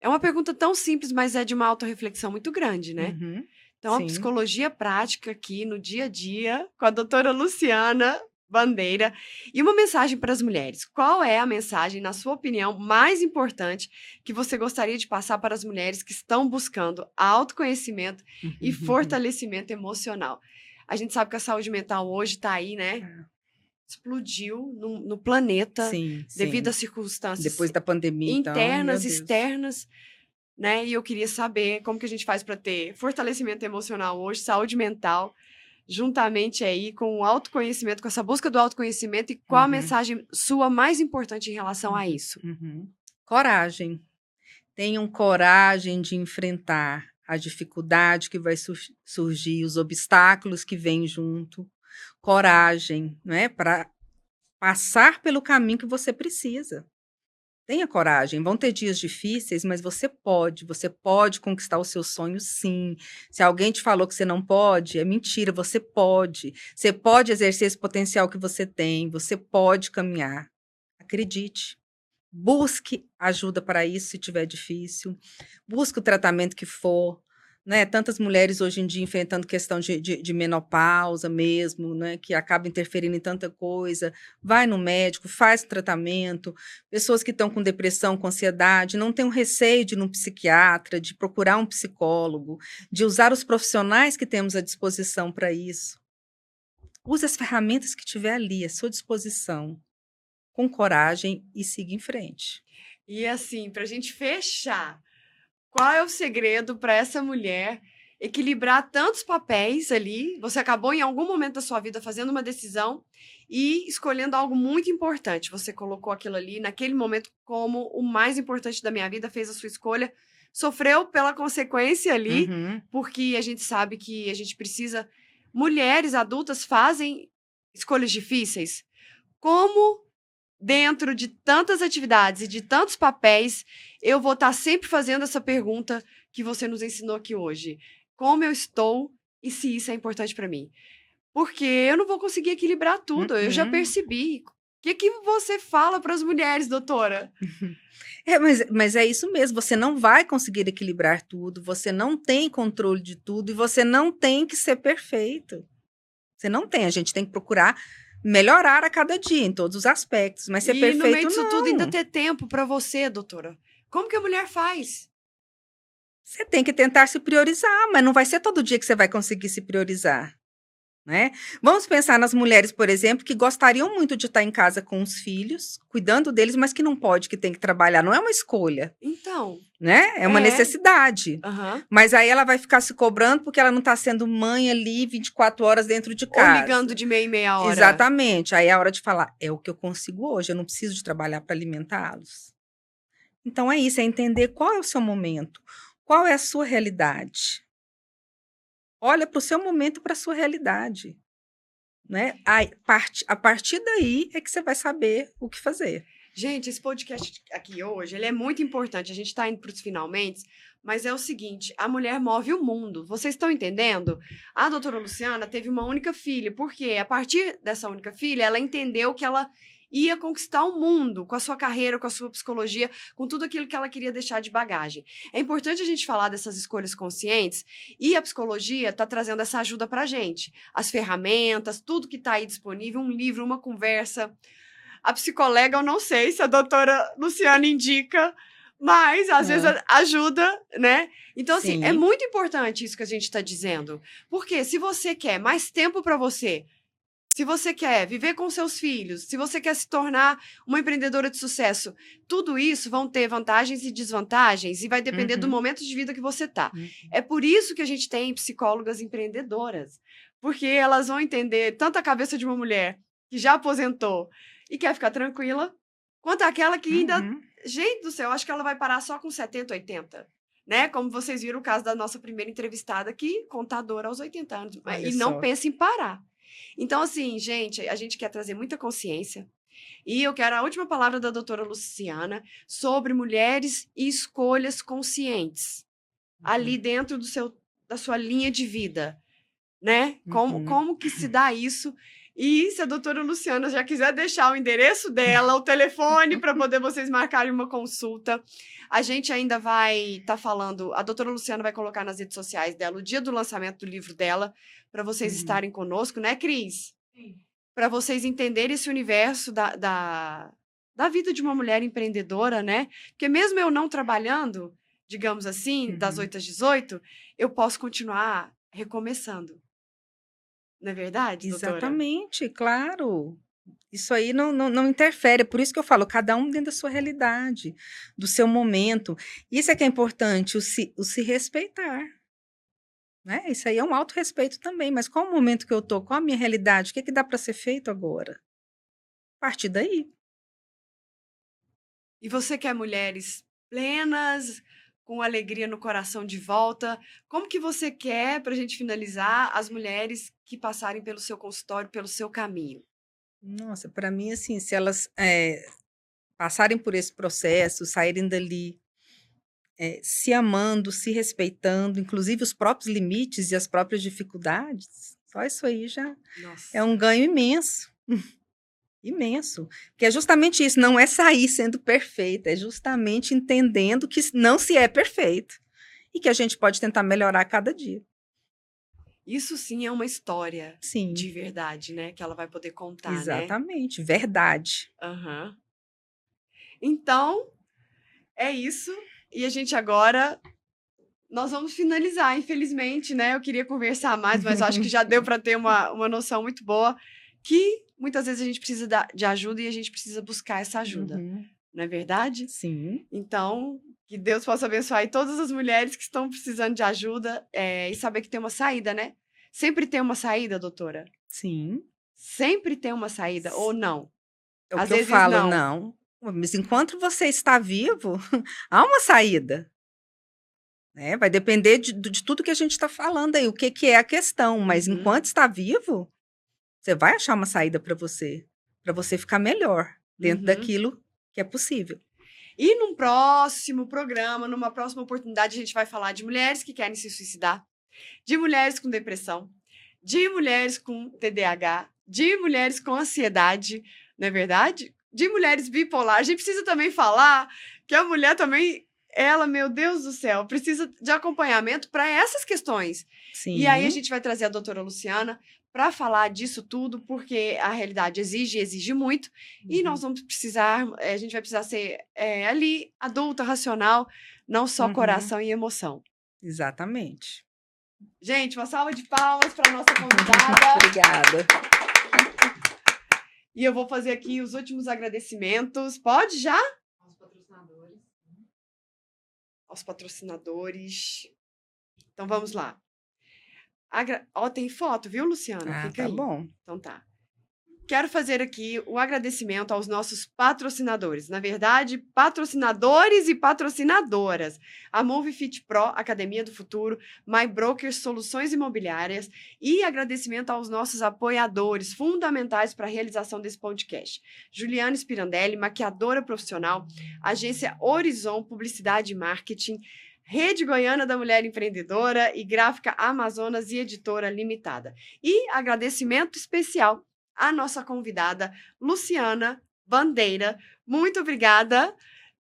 É uma pergunta tão simples, mas é de uma autorreflexão muito grande, né? Uhum, Então, a sim. psicologia prática aqui no dia a dia com a doutora Luciana Bandeira. E uma mensagem para as mulheres. Qual é a mensagem, na sua opinião, mais importante que você gostaria de passar para as mulheres que estão buscando autoconhecimento e fortalecimento emocional? A gente sabe que a saúde mental hoje está aí, né? Explodiu no planeta Sim, devido a sim. circunstâncias Depois da pandemia, então, meu internas, Deus. externas, né? E eu queria saber como que a gente faz para ter fortalecimento emocional hoje, saúde mental, juntamente aí com o autoconhecimento, com essa busca do autoconhecimento e qual a Uhum, mensagem sua mais importante em relação a uhum, isso? uhum. Coragem. Tenham coragem de enfrentar a dificuldade que vai surgir, os obstáculos que vêm junto. Coragem, né, para passar pelo caminho que você precisa. Tenha coragem, vão ter dias difíceis, mas você pode conquistar os seus sonhos sim. Se alguém te falou que você não pode, é mentira, você pode. Você pode exercer esse potencial que você tem, você pode caminhar. Acredite. Busque ajuda para isso se tiver difícil, busque o tratamento que for, né, tantas mulheres hoje em dia enfrentando questão de menopausa mesmo, né, que acaba interferindo em tanta coisa, vai no médico, faz o tratamento, pessoas que estão com depressão, com ansiedade, não tenham receio de ir num psiquiatra, de procurar um psicólogo, de usar os profissionais que temos à disposição para isso. Use as ferramentas que tiver ali à sua disposição, com coragem e siga em frente. E assim, para a gente fechar, qual é o segredo para essa mulher equilibrar tantos papéis ali? Você acabou em algum momento da sua vida fazendo uma decisão e escolhendo algo muito importante. Você colocou aquilo ali naquele momento como o mais importante da minha vida, fez a sua escolha, sofreu pela consequência ali, Uhum. porque a gente sabe que a gente precisa. Mulheres adultas fazem escolhas difíceis. Como dentro de tantas atividades e de tantos papéis, eu vou estar sempre fazendo essa pergunta que você nos ensinou aqui hoje. Como eu estou e se isso é importante para mim? Porque eu não vou conseguir equilibrar tudo, eu já Uhum. percebi. O que você fala para as mulheres, doutora? É, mas é isso mesmo, você não vai conseguir equilibrar tudo, você não tem controle de tudo e você não tem que ser perfeito. Você não tem, a gente tem que procurar melhorar a cada dia em todos os aspectos, mas ser E no meio perfeito disso tudo ainda não. ter tempo para você, doutora. Como que a mulher faz? Você tem que tentar se priorizar, mas não vai ser todo dia que você vai conseguir se priorizar, né? Vamos pensar nas mulheres, por exemplo, que gostariam muito de estar em casa com os filhos, cuidando deles, mas que não pode, que tem que trabalhar. Não é uma escolha, Então, né? É uma é. necessidade. Aham. Mas aí ela vai ficar se cobrando porque ela não está sendo mãe ali 24 horas dentro de Ou ligando casa. de meia em meia hora. Exatamente. Aí é a hora de falar, é o que eu consigo hoje, eu não preciso de trabalhar para alimentá-los. Então é isso, é entender qual é o seu momento, qual é a sua realidade. Olha para o seu momento, para a sua realidade, né? Aí, a partir daí é que você vai saber o que fazer. Gente, esse podcast aqui hoje, ele é muito importante. A gente está indo para os finalmente, mas é o seguinte, a mulher move o mundo. Vocês estão entendendo? A doutora Luciana teve uma única filha, porque a partir dessa única filha, ela entendeu que ela ia conquistar o mundo com a sua carreira, com a sua psicologia, com tudo aquilo que ela queria deixar de bagagem. É importante a gente falar dessas escolhas conscientes e a psicologia está trazendo essa ajuda para a gente. As ferramentas, tudo que está aí disponível, um livro, uma conversa. A psicolega, eu não sei se a doutora Luciana indica, mas às vezes ajuda, né? Então, assim, é Sim. muito importante isso que a gente está dizendo. Porque se você quer mais tempo para você, se você quer viver com seus filhos, se você quer se tornar uma empreendedora de sucesso, tudo isso vão ter vantagens e desvantagens e vai depender do momento de vida que você tá. É por isso que a gente tem psicólogas empreendedoras, porque elas vão entender tanto a cabeça de uma mulher que já aposentou e quer ficar tranquila, quanto aquela que ainda, gente do céu, acho que ela vai parar só com 70, 80. Né? Como vocês viram o caso da nossa primeira entrevistada aqui, contadora aos 80 anos, Olha e não só. pensa em parar. Então, assim, gente, a gente quer trazer muita consciência. E eu quero a última palavra da doutora Luciana sobre mulheres e escolhas conscientes. Ali dentro da sua linha de vida, né? Como que se dá isso? E se a doutora Luciana já quiser deixar o endereço dela, o telefone, para poder vocês marcarem uma consulta. A gente ainda vai estar falando, a doutora Luciana vai colocar nas redes sociais dela o dia do lançamento do livro dela, para vocês estarem conosco, né, Cris? Sim. Para vocês entenderem esse universo da vida de uma mulher empreendedora, né? Porque mesmo eu não trabalhando, digamos assim, das 8 às 18, eu posso continuar recomeçando. Não é verdade, doutora? Exatamente, claro. Isso aí não interfere, é por isso que eu falo, cada um dentro da sua realidade, do seu momento. Isso é que é importante, o se respeitar. Né? Isso aí é um autorrespeito também, mas qual o momento que eu tô, qual a minha realidade, o que que dá para ser feito agora? A partir daí. E você quer mulheres plenas, com alegria no coração de volta? Como que você quer, para a gente finalizar, as mulheres que passarem pelo seu consultório, pelo seu caminho? Nossa, para mim, assim, se elas passarem por esse processo, saírem dali se amando, se respeitando, inclusive os próprios limites e as próprias dificuldades, só isso aí já Nossa. é um ganho imenso. Imenso. Que é justamente isso, não é sair sendo perfeita, é justamente entendendo que não se é perfeito e que a gente pode tentar melhorar a cada dia. Isso sim é uma história Sim, de verdade, né? Que ela vai poder contar, né? exatamente, verdade. Aham. Então, é isso. E a gente agora, nós vamos finalizar, infelizmente, né? Eu queria conversar mais, mas acho que já deu para ter uma noção muito boa que muitas vezes a gente precisa de ajuda e a gente precisa buscar essa ajuda. Não é verdade? Sim, Então, que Deus possa abençoar aí todas as mulheres que estão precisando de ajuda e saber que tem uma saída, né? Sempre tem uma saída, doutora. sim. Sempre tem uma saída, ou não? É o Às que eu vezes falo, não. não. Mas enquanto você está vivo, há uma saída. Né? Vai depender de tudo que a gente está falando aí, o que, que é a questão. Mas enquanto está vivo, você vai achar uma saída para você ficar melhor dentro daquilo que é possível. E num próximo programa, numa próxima oportunidade, a gente vai falar de mulheres que querem se suicidar, de mulheres com depressão, de mulheres com TDAH, de mulheres com ansiedade, não é verdade? De mulheres bipolares. A gente precisa também falar que a mulher também, ela, meu Deus do céu, precisa de acompanhamento para essas questões. Sim. E aí a gente vai trazer a doutora Luciana para falar disso tudo, porque a realidade exige muito, e nós vamos precisar, a gente vai precisar ser ali adulta, racional, não só coração e emoção. Exatamente. Gente, uma salva de palmas para nossa convidada. Obrigada. E eu vou fazer aqui os últimos agradecimentos. Pode já? Aos patrocinadores. Aos patrocinadores. Então vamos lá. Ó, tem foto, viu, Luciana? Fica tá aí. bom. Então tá. Quero fazer aqui o agradecimento aos nossos patrocinadores. Na verdade, patrocinadores e patrocinadoras. A MoveFit Pro, Academia do Futuro, My Brokers Soluções Imobiliárias e agradecimento aos nossos apoiadores fundamentais para a realização desse podcast. Juliana Spirandelli, maquiadora profissional, Agência Horizon Publicidade e Marketing, Rede Goiana da Mulher Empreendedora e Gráfica Amazonas e Editora Limitada. E agradecimento especial à nossa convidada, Luciana Bandeira. Muito obrigada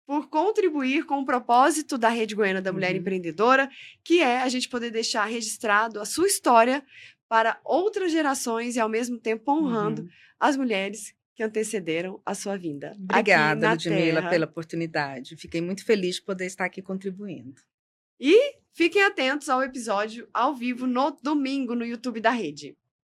por contribuir com o propósito da Rede Goiana da Mulher Empreendedora, que é a gente poder deixar registrado a sua história para outras gerações e, ao mesmo tempo, honrando as mulheres que antecederam a sua vinda. Obrigada, Ludmila, pela oportunidade. Fiquei muito feliz de poder estar aqui contribuindo. E fiquem atentos ao episódio ao vivo no domingo no YouTube da Rede.